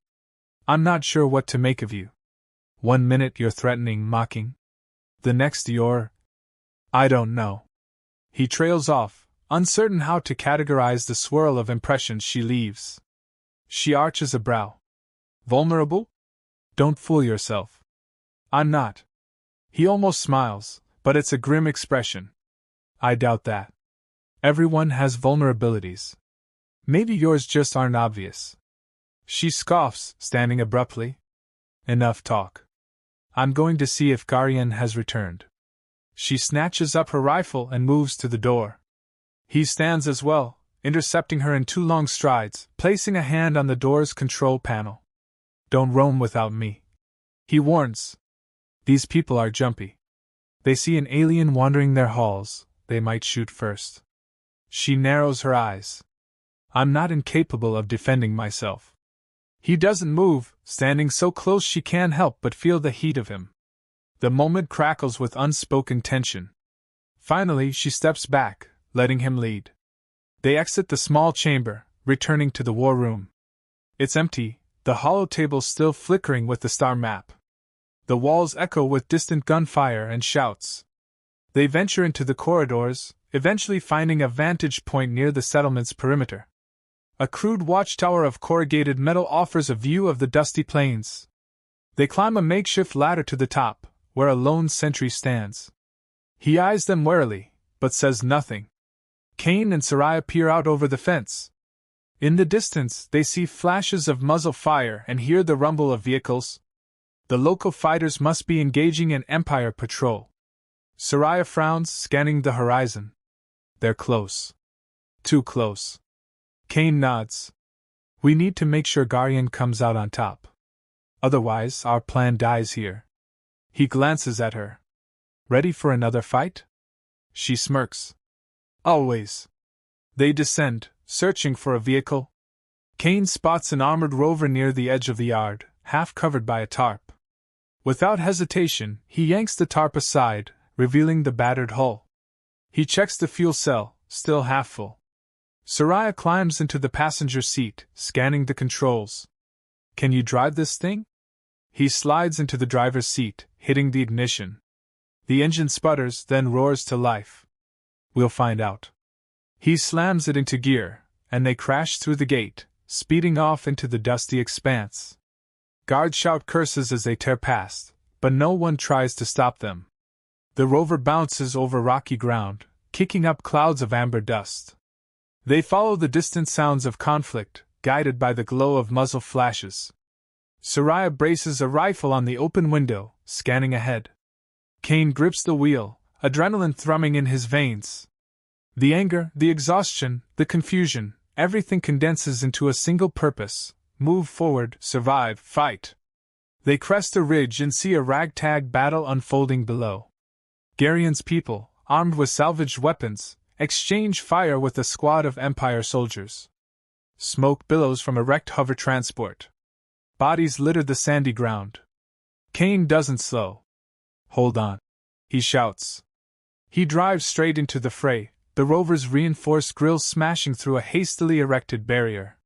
"I'm not sure what to make of you. One minute you're threatening, mocking. The next you're... I don't know." He trails off, uncertain how to categorize the swirl of impressions she leaves. She arches a brow. "Vulnerable? Don't fool yourself. I'm not." He almost smiles, but it's a grim expression. "I doubt that. Everyone has vulnerabilities. Maybe yours just aren't obvious." She scoffs, standing abruptly. "Enough talk. I'm going to see if Garyan has returned." She snatches up her rifle and moves to the door. He stands as well, intercepting her in 2 long strides, placing a hand on the door's control panel. "Don't roam without me," he warns. "These people are jumpy. They see an alien wandering their halls, they might shoot first." She narrows her eyes. "I'm not incapable of defending myself." He doesn't move, standing so close she can't help but feel the heat of him. The moment crackles with unspoken tension. Finally, she steps back, letting him lead. They exit the small chamber, returning to the war room. It's empty, the hollow table still flickering with the star map. The walls echo with distant gunfire and shouts. They venture into the corridors, eventually finding a vantage point near the settlement's perimeter. A crude watchtower of corrugated metal offers a view of the dusty plains. They climb a makeshift ladder to the top, where a lone sentry stands. He eyes them warily, but says nothing. Kane and Soraya peer out over the fence. In the distance, they see flashes of muzzle fire and hear the rumble of vehicles. The local fighters must be engaging an Empire patrol. Soraya frowns, scanning the horizon. They're close. Too close. Kane nods. "We need to make sure Garyan comes out on top. Otherwise, our plan dies here." He glances at her. "Ready for another fight?" She smirks. "Always." They descend, searching for a vehicle. Kane spots an armored rover near the edge of the yard, half covered by a tarp. Without hesitation, he yanks the tarp aside, revealing the battered hull. He checks the fuel cell, still half full. Soraya climbs into the passenger seat, scanning the controls. "Can you drive this thing?" He slides into the driver's seat, hitting the ignition. The engine sputters, then roars to life. "We'll find out." He slams it into gear, and they crash through the gate, speeding off into the dusty expanse. Guards shout curses as they tear past, but no one tries to stop them. The rover bounces over rocky ground, kicking up clouds of amber dust. They follow the distant sounds of conflict, guided by the glow of muzzle flashes. Soraya braces a rifle on the open window, scanning ahead. Kane grips the wheel, adrenaline thrumming in his veins. The anger, the exhaustion, the confusion, everything condenses into a single purpose: move forward, survive, fight. They crest a ridge and see a ragtag battle unfolding below. Garion's people, armed with salvaged weapons, exchange fire with a squad of Empire soldiers. Smoke billows from a wrecked hover transport. Bodies litter the sandy ground. Kane doesn't slow. "Hold on," he shouts. He drives straight into the fray, the rover's reinforced grills smashing through a hastily erected barrier.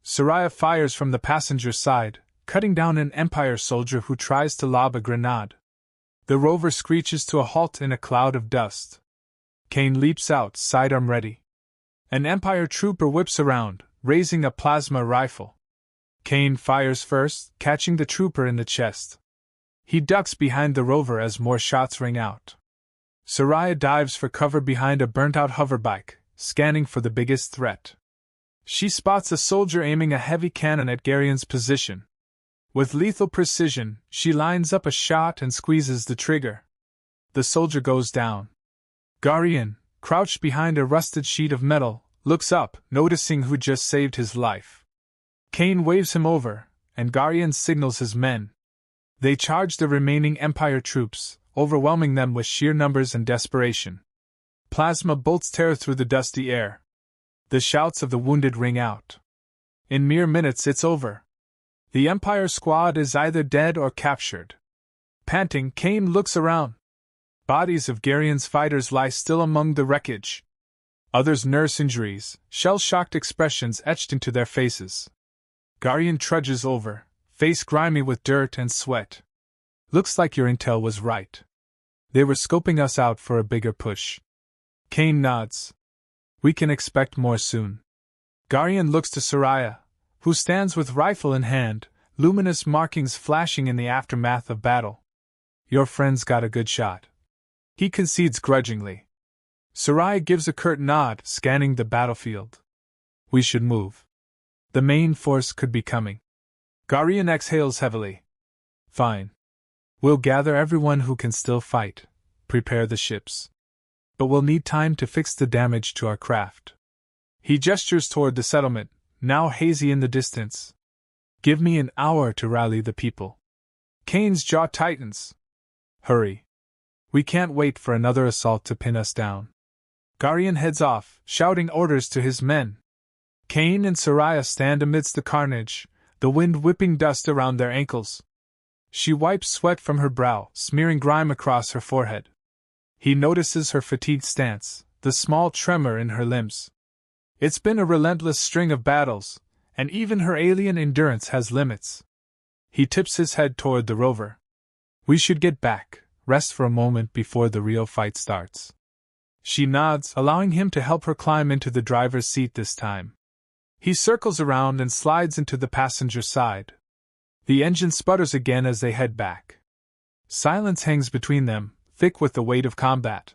Soraya fires from the passenger side, cutting down an Empire soldier who tries to lob a grenade. The rover screeches to a halt in a cloud of dust. Kane leaps out, sidearm ready. An Empire trooper whips around, raising a plasma rifle. Kane fires first, catching the trooper in the chest. He ducks behind the rover as more shots ring out. Soraya dives for cover behind a burnt-out hoverbike, scanning for the biggest threat. She spots a soldier aiming a heavy cannon at Garion's position. With lethal precision, she lines up a shot and squeezes the trigger. The soldier goes down. Garion, crouched behind a rusted sheet of metal, looks up, noticing who just saved his life. Kane waves him over, and Garion signals his men. They charge the remaining Empire troops, overwhelming them with sheer numbers and desperation. Plasma bolts tear through the dusty air. The shouts of the wounded ring out. In mere minutes it's over. The Empire squad is either dead or captured. Panting, Kane looks around. Bodies of Garion's fighters lie still among the wreckage. Others nurse injuries, shell-shocked expressions etched into their faces. Garion trudges over, face grimy with dirt and sweat. "Looks like your intel was right. They were scoping us out for a bigger push." Kane nods. "We can expect more soon." Garion looks to Soraya, who stands with rifle in hand, luminous markings flashing in the aftermath of battle. "Your friend's got a good shot." He concedes grudgingly. Soraya gives a curt nod, scanning the battlefield. "We should move. The main force could be coming." Garion exhales heavily. "Fine. We'll gather everyone who can still fight, prepare the ships. But we'll need time to fix the damage to our craft." He gestures toward the settlement, now hazy in the distance. "Give me an hour to rally the people." Kane's jaw tightens. "Hurry. We can't wait for another assault to pin us down." Garion heads off, shouting orders to his men. Kane and Soraya stand amidst the carnage, the wind whipping dust around their ankles. She wipes sweat from her brow, smearing grime across her forehead. He notices her fatigued stance, the small tremor in her limbs. It's been a relentless string of battles, and even her alien endurance has limits. He tips his head toward the rover. "We should get back, rest for a moment before the real fight starts." She nods, allowing him to help her climb into the driver's seat this time. He circles around and slides into the passenger side. The engine sputters again as they head back. Silence hangs between them, thick with the weight of combat.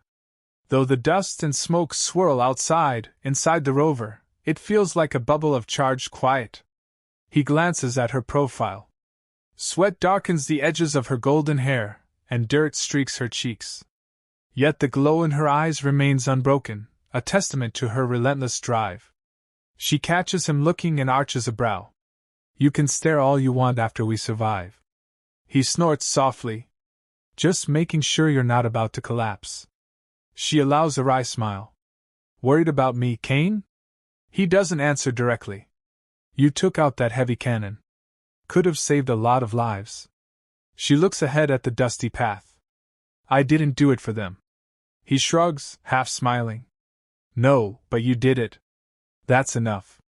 Though the dust and smoke swirl outside, inside the rover, it feels like a bubble of charged quiet. He glances at her profile. Sweat darkens the edges of her golden hair, and dirt streaks her cheeks. Yet the glow in her eyes remains unbroken, a testament to her relentless drive. She catches him looking and arches a brow. "You can stare all you want after we survive." He snorts softly. "Just making sure you're not about to collapse." She allows a wry smile. "Worried about me, Kane?" He doesn't answer directly. "You took out that heavy cannon. Could have saved a lot of lives." She looks ahead at the dusty path. "I didn't do it for them." He shrugs, half smiling. "No, but you did it. That's enough."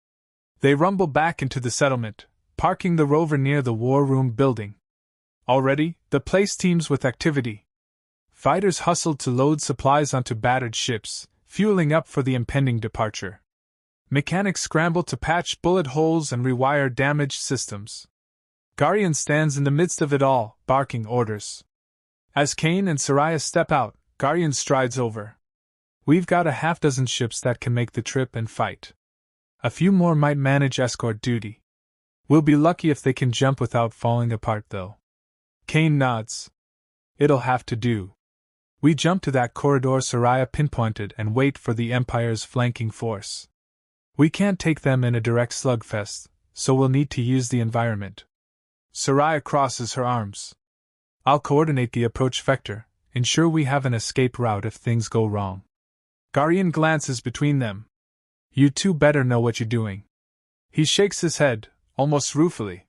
They rumble back into the settlement, parking the rover near the war room building. Already, the place teems with activity. Fighters hustled to load supplies onto battered ships, fueling up for the impending departure. Mechanics scramble to patch bullet holes and rewire damaged systems. Garion stands in the midst of it all, barking orders. As Kane and Soraya step out, Garion strides over. "We've got a half-dozen ships that can make the trip and fight. A few more might manage escort duty. We'll be lucky if they can jump without falling apart, though." Kane nods. "It'll have to do." We jump to that corridor Soraya pinpointed and wait for the Empire's flanking force. We can't take them in a direct slugfest, so we'll need to use the environment. Soraya crosses her arms. I'll coordinate the approach vector, ensure we have an escape route if things go wrong. Garion glances between them. You two better know what you're doing. He shakes his head, almost ruefully.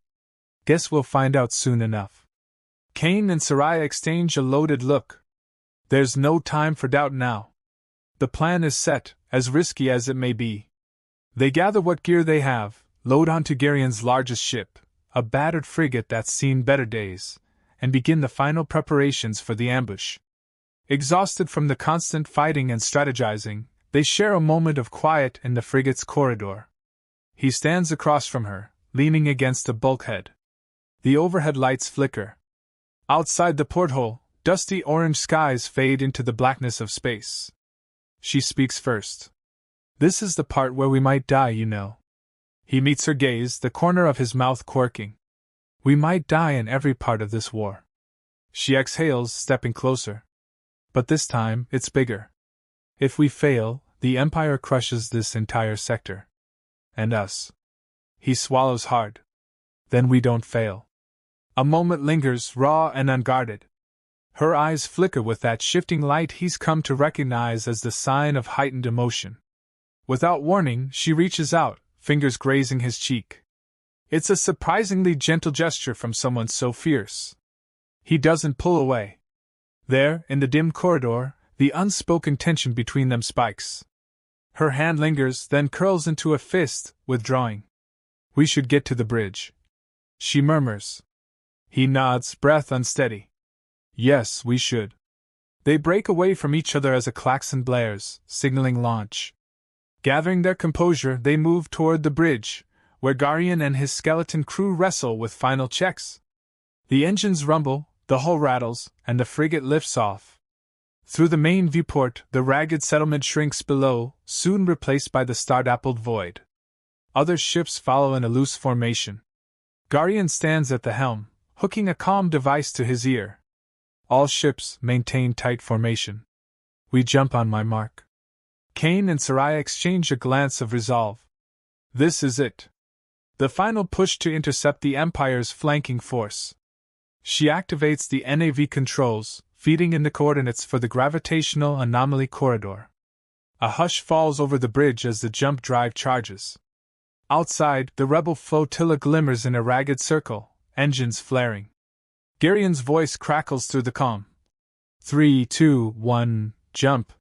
Guess we'll find out soon enough. Kane and Soraya exchange a loaded look. There's no time for doubt now. The plan is set, as risky as it may be. They gather what gear they have, load onto Garion's largest ship, a battered frigate that's seen better days, and begin the final preparations for the ambush. Exhausted from the constant fighting and strategizing, they share a moment of quiet in the frigate's corridor. He stands across from her, leaning against a bulkhead. The overhead lights flicker. Outside the porthole, dusty orange skies fade into the blackness of space. She speaks first. This is the part where we might die, you know. He meets her gaze, the corner of his mouth quirking. We might die in every part of this war. She exhales, stepping closer. But this time, it's bigger. If we fail, the Empire crushes this entire sector. And us. He swallows hard. Then we don't fail. A moment lingers, raw and unguarded. Her eyes flicker with that shifting light he's come to recognize as the sign of heightened emotion. Without warning, she reaches out, fingers grazing his cheek. It's a surprisingly gentle gesture from someone so fierce. He doesn't pull away. There, in the dim corridor, the unspoken tension between them spikes. Her hand lingers, then curls into a fist, withdrawing. We should get to the bridge. She murmurs. He nods, breath unsteady. Yes, we should. They break away from each other as a klaxon blares, signaling launch. Gathering their composure, they move toward the bridge, where Garion and his skeleton crew wrestle with final checks. The engines rumble, the hull rattles, and the frigate lifts off. Through the main viewport, the ragged settlement shrinks below, soon replaced by the star-dappled void. Other ships follow in a loose formation. Garion stands at the helm, hooking a comm device to his ear. All ships maintain tight formation. We jump on my mark. Kane and Soraya exchange a glance of resolve. This is it. The final push to intercept the Empire's flanking force. She activates the NAV controls, feeding in the coordinates for the gravitational anomaly corridor. A hush falls over the bridge as the jump drive charges. Outside, the rebel flotilla glimmers in a ragged circle, engines flaring. Garion's voice crackles through the comm. 3, 2, 1, jump.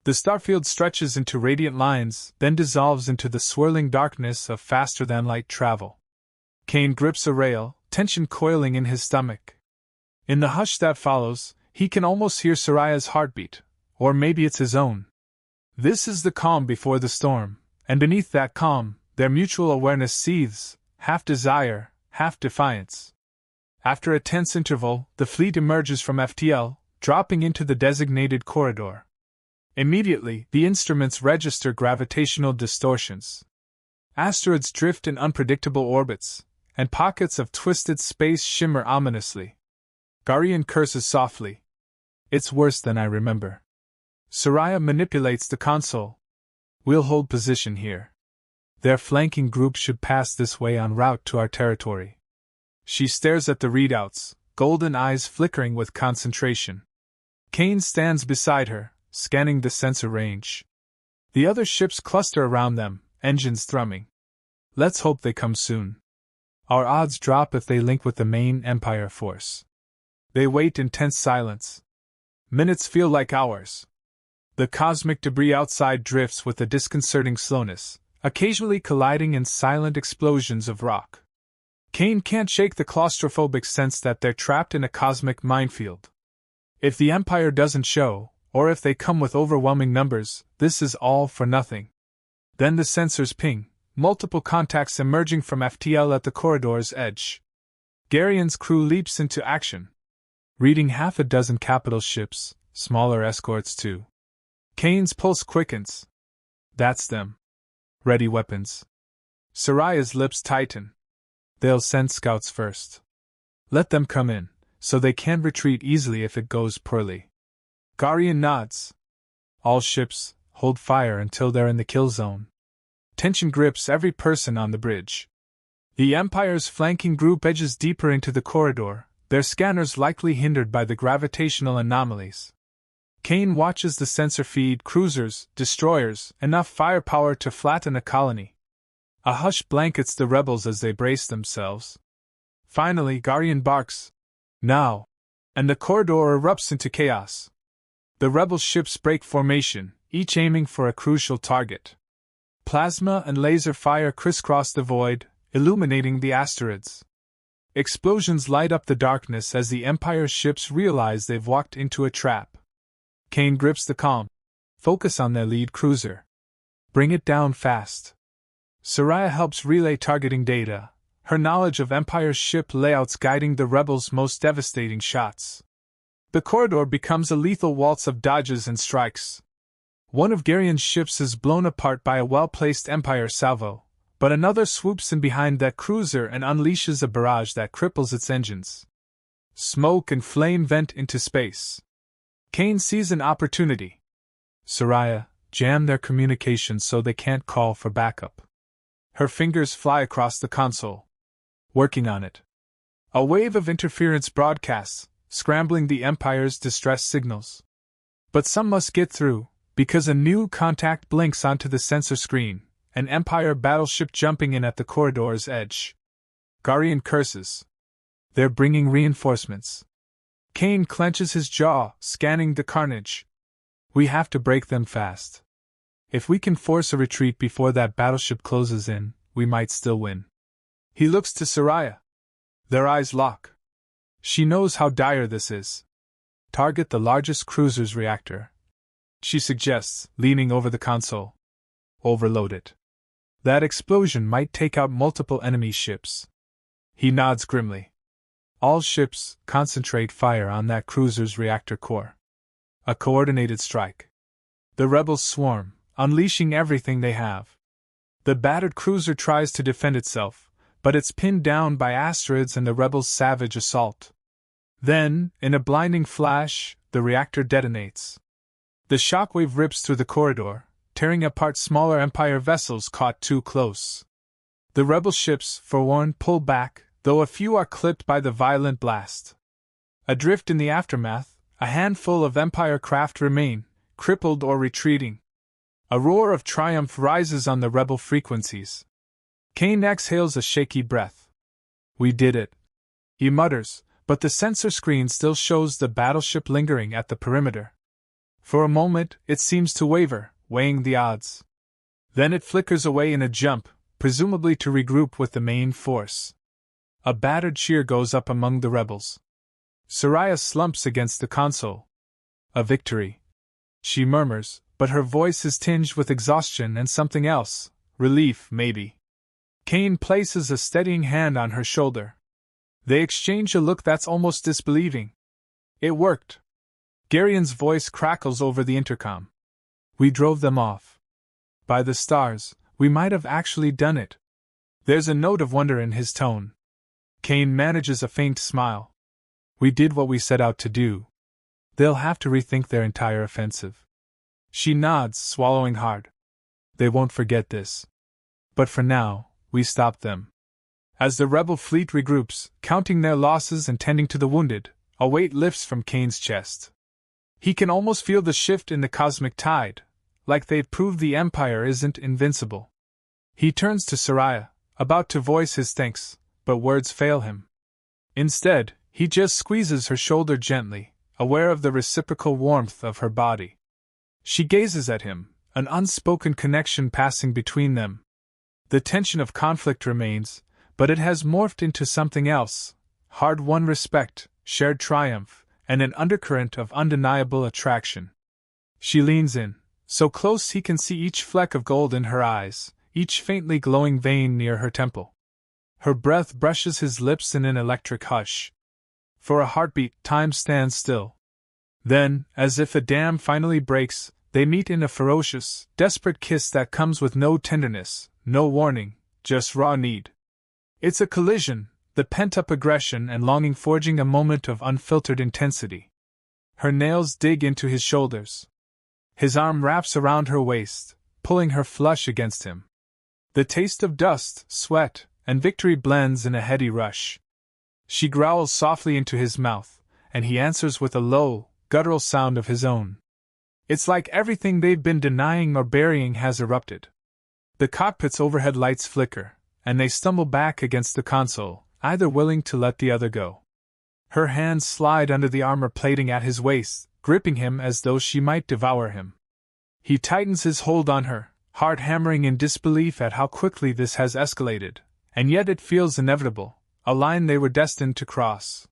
The starfield stretches into radiant lines, then dissolves into the swirling darkness of faster-than-light travel. Kane grips a rail, tension coiling in his stomach. In the hush that follows, he can almost hear Soraya's heartbeat, or maybe it's his own. This is the calm before the storm, and beneath that calm, their mutual awareness seethes, half desire, half defiance. After a tense interval, the fleet emerges from FTL, dropping into the designated corridor. Immediately, the instruments register gravitational distortions. Asteroids drift in unpredictable orbits, and pockets of twisted space shimmer ominously. Garion curses softly. It's worse than I remember. Soraya manipulates the console. We'll hold position here. Their flanking group should pass this way en route to our territory. She stares at the readouts, golden eyes flickering with concentration. Kane stands beside her, scanning the sensor range. The other ships cluster around them, engines thrumming. Let's hope they come soon. Our odds drop if they link with the main Empire force. They wait in tense silence. Minutes feel like hours. The cosmic debris outside drifts with a disconcerting slowness, occasionally colliding in silent explosions of rock. Kane can't shake the claustrophobic sense that they're trapped in a cosmic minefield. If the Empire doesn't show, or if they come with overwhelming numbers, this is all for nothing. Then the sensors ping, multiple contacts emerging from FTL at the corridor's edge. Garion's crew leaps into action. Reading half a dozen capital ships, smaller escorts too. Kane's pulse quickens. That's them. Ready weapons. Soraya's lips tighten. They'll send scouts first. Let them come in, so they can retreat easily if it goes poorly. Garion nods. All ships, hold fire until they're in the kill zone. Tension grips every person on the bridge. The Empire's flanking group edges deeper into the corridor, their scanners likely hindered by the gravitational anomalies. Kane watches the sensor feed cruisers, destroyers, enough firepower to flatten a colony. A hush blankets the rebels as they brace themselves. Finally, Garion barks, "Now!" and the corridor erupts into chaos. The rebel ships break formation, each aiming for a crucial target. Plasma and laser fire crisscross the void, illuminating the asteroids. Explosions light up the darkness as the Empire's ships realize they've walked into a trap. Kane grips the calm. Focus on their lead cruiser. Bring it down fast. Soraya helps relay targeting data, her knowledge of Empire's ship layouts guiding the rebels' most devastating shots. The corridor becomes a lethal waltz of dodges and strikes. One of Garion's ships is blown apart by a well-placed Empire salvo, but another swoops in behind that cruiser and unleashes a barrage that cripples its engines. Smoke and flame vent into space. Kane sees an opportunity. Soraya, jam their communications so they can't call for backup. Her fingers fly across the console. Working on it. A wave of interference broadcasts, scrambling the Empire's distress signals. But some must get through, because a new contact blinks onto the sensor screen, an Empire battleship jumping in at the corridor's edge. Garion curses. They're bringing reinforcements. Kane clenches his jaw, scanning the carnage. We have to break them fast. If we can force a retreat before that battleship closes in, we might still win. He looks to Soraya. Their eyes lock. She knows how dire this is. Target the largest cruiser's reactor, she suggests, leaning over the console. Overload it. That explosion might take out multiple enemy ships. He nods grimly. All ships, concentrate fire on that cruiser's reactor core. A coordinated strike. The rebels swarm, unleashing everything they have. The battered cruiser tries to defend itself, but it's pinned down by asteroids and the rebels' savage assault. Then, in a blinding flash, the reactor detonates. The shockwave rips through the corridor, tearing apart smaller Empire vessels caught too close. The rebel ships, forewarned, pull back, though a few are clipped by the violent blast. Adrift in the aftermath, a handful of Empire craft remain, crippled or retreating. A roar of triumph rises on the rebel frequencies. Kane exhales a shaky breath. We did it, he mutters, but the sensor screen still shows the battleship lingering at the perimeter. For a moment, it seems to waver, weighing the odds. Then it flickers away in a jump, presumably to regroup with the main force. A battered cheer goes up among the rebels. Soraya slumps against the console. A victory, she murmurs, but her voice is tinged with exhaustion and something else, relief, maybe. Kane places a steadying hand on her shoulder. They exchange a look that's almost disbelieving. It worked. Garion's voice crackles over the intercom. We drove them off. By the stars, we might have actually done it. There's a note of wonder in his tone. Kane manages a faint smile. We did what we set out to do. They'll have to rethink their entire offensive. She nods, swallowing hard. They won't forget this. But for now, we stopped them. As the rebel fleet regroups, counting their losses and tending to the wounded, a weight lifts from Kane's chest. He can almost feel the shift in the cosmic tide, like they've proved the Empire isn't invincible. He turns to Soraya, about to voice his thanks, but words fail him. Instead, he just squeezes her shoulder gently, aware of the reciprocal warmth of her body. She gazes at him, an unspoken connection passing between them. The tension of conflict remains, but it has morphed into something else, hard-won respect, shared triumph, and an undercurrent of undeniable attraction. She leans in, so close he can see each fleck of gold in her eyes, each faintly glowing vein near her temple. Her breath brushes his lips in an electric hush. For a heartbeat, time stands still. Then, as if a dam finally breaks, they meet in a ferocious, desperate kiss that comes with no tenderness, no warning, just raw need. It's a collision, the pent-up aggression and longing forging a moment of unfiltered intensity. Her nails dig into his shoulders. His arm wraps around her waist, pulling her flush against him. The taste of dust, sweat, and victory blends in a heady rush. She growls softly into his mouth, and he answers with a low, guttural sound of his own. It's like everything they've been denying or burying has erupted. The cockpit's overhead lights flicker, and they stumble back against the console, either willing to let the other go. Her hands slide under the armor plating at his waist, gripping him as though she might devour him. He tightens his hold on her, heart hammering in disbelief at how quickly this has escalated, and yet it feels inevitable, a line they were destined to cross.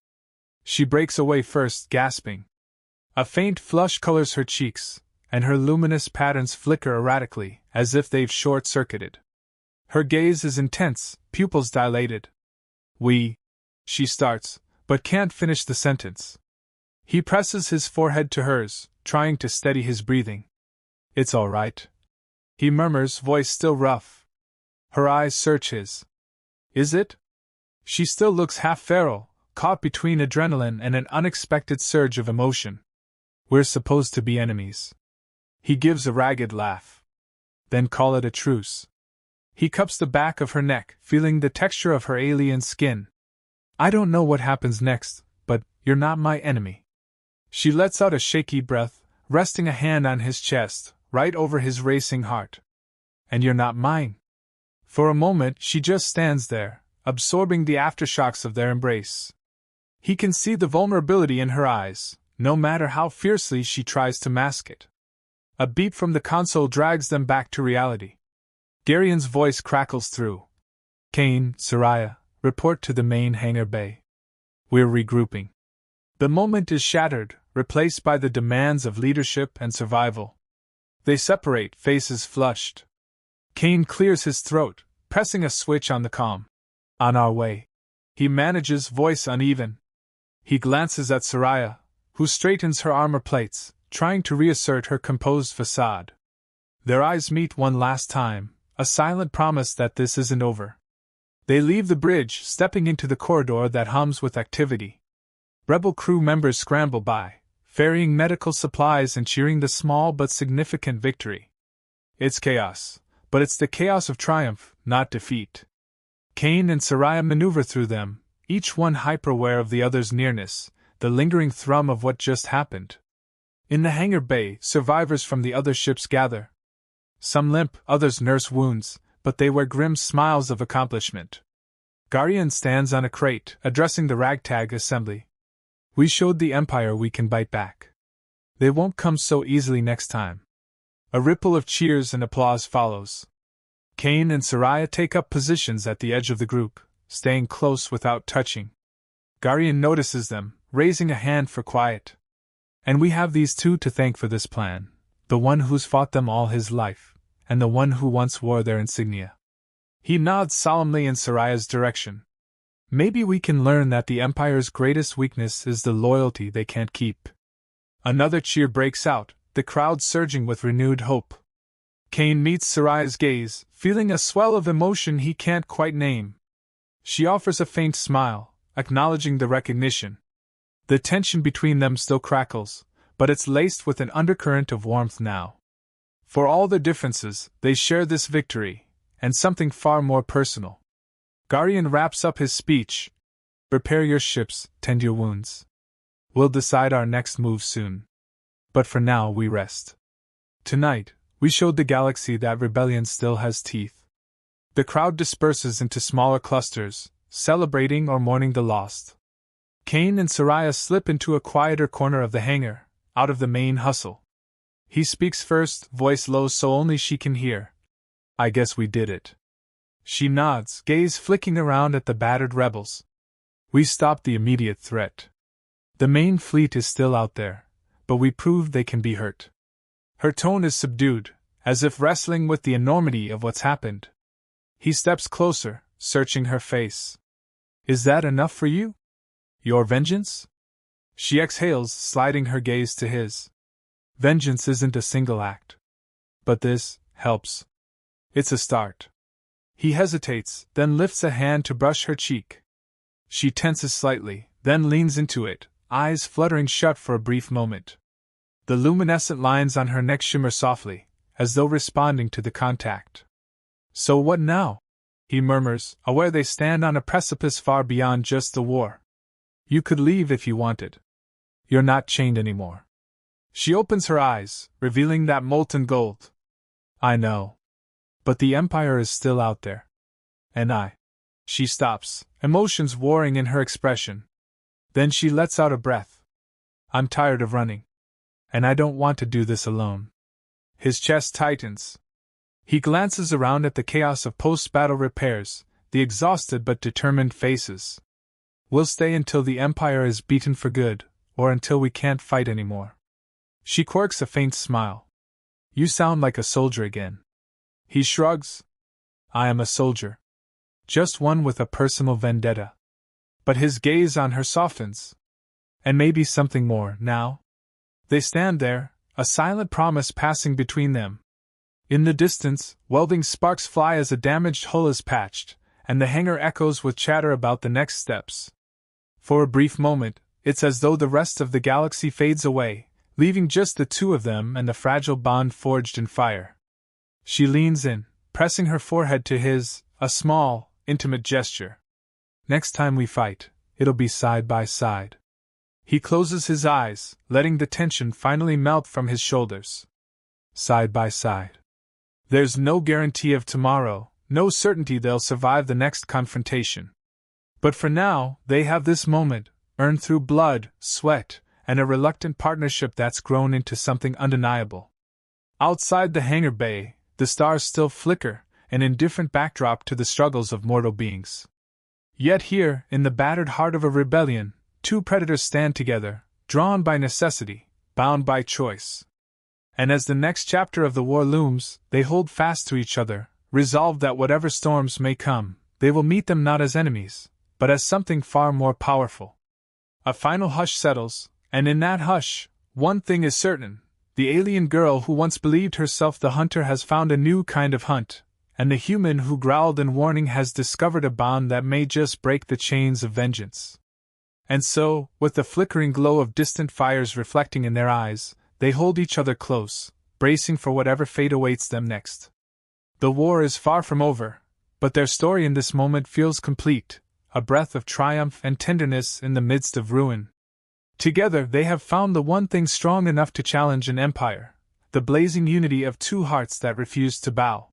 She breaks away first, gasping. A faint flush colors her cheeks, and her luminous patterns flicker erratically, as if they've short-circuited. Her gaze is intense, pupils dilated. She starts, but can't finish the sentence. He presses his forehead to hers, trying to steady his breathing. It's all right, he murmurs, voice still rough. Her eyes search his. Is it? She still looks half feral, caught between adrenaline and an unexpected surge of emotion. We're supposed to be enemies. He gives a ragged laugh. Then call it a truce. He cups the back of her neck, feeling the texture of her alien skin. I don't know what happens next, but you're not my enemy. She lets out a shaky breath, resting a hand on his chest, right over his racing heart. And you're not mine. For a moment she just stands there, absorbing the aftershocks of their embrace. He can see the vulnerability in her eyes, no matter how fiercely she tries to mask it. A beep from the console drags them back to reality. Garion's voice crackles through. Kane, Soraya, report to the main hangar bay. We're regrouping. The moment is shattered, replaced by the demands of leadership and survival. They separate, faces flushed. Kane clears his throat, pressing a switch on the comm. On our way. He manages, voice uneven. He glances at Soraya, who straightens her armor plates, trying to reassert her composed facade. Their eyes meet one last time, a silent promise that this isn't over. They leave the bridge, stepping into the corridor that hums with activity. Rebel crew members scramble by, ferrying medical supplies and cheering the small but significant victory. It's chaos, but it's the chaos of triumph, not defeat. Kane and Soraya maneuver through them, each one hyper-aware of the other's nearness, the lingering thrum of what just happened. In the hangar bay, survivors from the other ships gather. Some limp, others nurse wounds, but they wear grim smiles of accomplishment. Garion stands on a crate, addressing the ragtag assembly. We showed the Empire we can bite back. They won't come so easily next time. A ripple of cheers and applause follows. Kane and Soraya take up positions at the edge of the group, staying close without touching. Garion notices them, raising a hand for quiet. And we have these two to thank for this plan, the one who's fought them all his life, and the one who once wore their insignia. He nods solemnly in Soraya's direction. Maybe we can learn that the Empire's greatest weakness is the loyalty they can't keep. Another cheer breaks out, the crowd surging with renewed hope. Kane meets Soraya's gaze, feeling a swell of emotion he can't quite name. She offers a faint smile, acknowledging the recognition. The tension between them still crackles, but it's laced with an undercurrent of warmth now. For all their differences, they share this victory, and something far more personal. Garion wraps up his speech. Repair your ships, tend your wounds. We'll decide our next move soon. But for now we rest. Tonight, we showed the galaxy that rebellion still has teeth. The crowd disperses into smaller clusters, celebrating or mourning the lost. Kane and Soraya slip into a quieter corner of the hangar, out of the main hustle. He speaks first, voice low so only she can hear. I guess we did it. She nods, gaze flicking around at the battered rebels. We stopped the immediate threat. The main fleet is still out there, but we proved they can be hurt. Her tone is subdued, as if wrestling with the enormity of what's happened. He steps closer, searching her face. Is that enough for you? Your vengeance? She exhales, sliding her gaze to his. Vengeance isn't a single act. But this helps. It's a start. He hesitates, then lifts a hand to brush her cheek. She tenses slightly, then leans into it, eyes fluttering shut for a brief moment. The luminescent lines on her neck shimmer softly, as though responding to the contact. So what now? He murmurs, aware they stand on a precipice far beyond just the war. You could leave if you wanted. You're not chained anymore. She opens her eyes, revealing that molten gold. I know. But the Empire is still out there. And I. She stops, emotions warring in her expression. Then she lets out a breath. I'm tired of running. And I don't want to do this alone. His chest tightens. He glances around at the chaos of post-battle repairs, the exhausted but determined faces. We'll stay until the Empire is beaten for good, or until we can't fight anymore. She quirks a faint smile. You sound like a soldier again. He shrugs. I am a soldier. Just one with a personal vendetta. But his gaze on her softens. And maybe something more, now? They stand there, a silent promise passing between them. In the distance, welding sparks fly as a damaged hull is patched, and the hangar echoes with chatter about the next steps. For a brief moment, it's as though the rest of the galaxy fades away, leaving just the two of them and the fragile bond forged in fire. She leans in, pressing her forehead to his, a small, intimate gesture. Next time we fight, it'll be side by side. He closes his eyes, letting the tension finally melt from his shoulders. Side by side. There's no guarantee of tomorrow, no certainty they'll survive the next confrontation. But for now, they have this moment, earned through blood, sweat, and a reluctant partnership that's grown into something undeniable. Outside the hangar bay, the stars still flicker, an indifferent backdrop to the struggles of mortal beings. Yet here, in the battered heart of a rebellion, two predators stand together, drawn by necessity, bound by choice. And as the next chapter of the war looms, they hold fast to each other, resolved that whatever storms may come, they will meet them not as enemies, but as something far more powerful. A final hush settles, and in that hush, one thing is certain: the alien girl who once believed herself the hunter has found a new kind of hunt, and the human who growled in warning has discovered a bond that may just break the chains of vengeance. And so, with the flickering glow of distant fires reflecting in their eyes, they hold each other close, bracing for whatever fate awaits them next. The war is far from over, but their story in this moment feels complete, a breath of triumph and tenderness in the midst of ruin. Together they have found the one thing strong enough to challenge an empire, the blazing unity of two hearts that refuse to bow.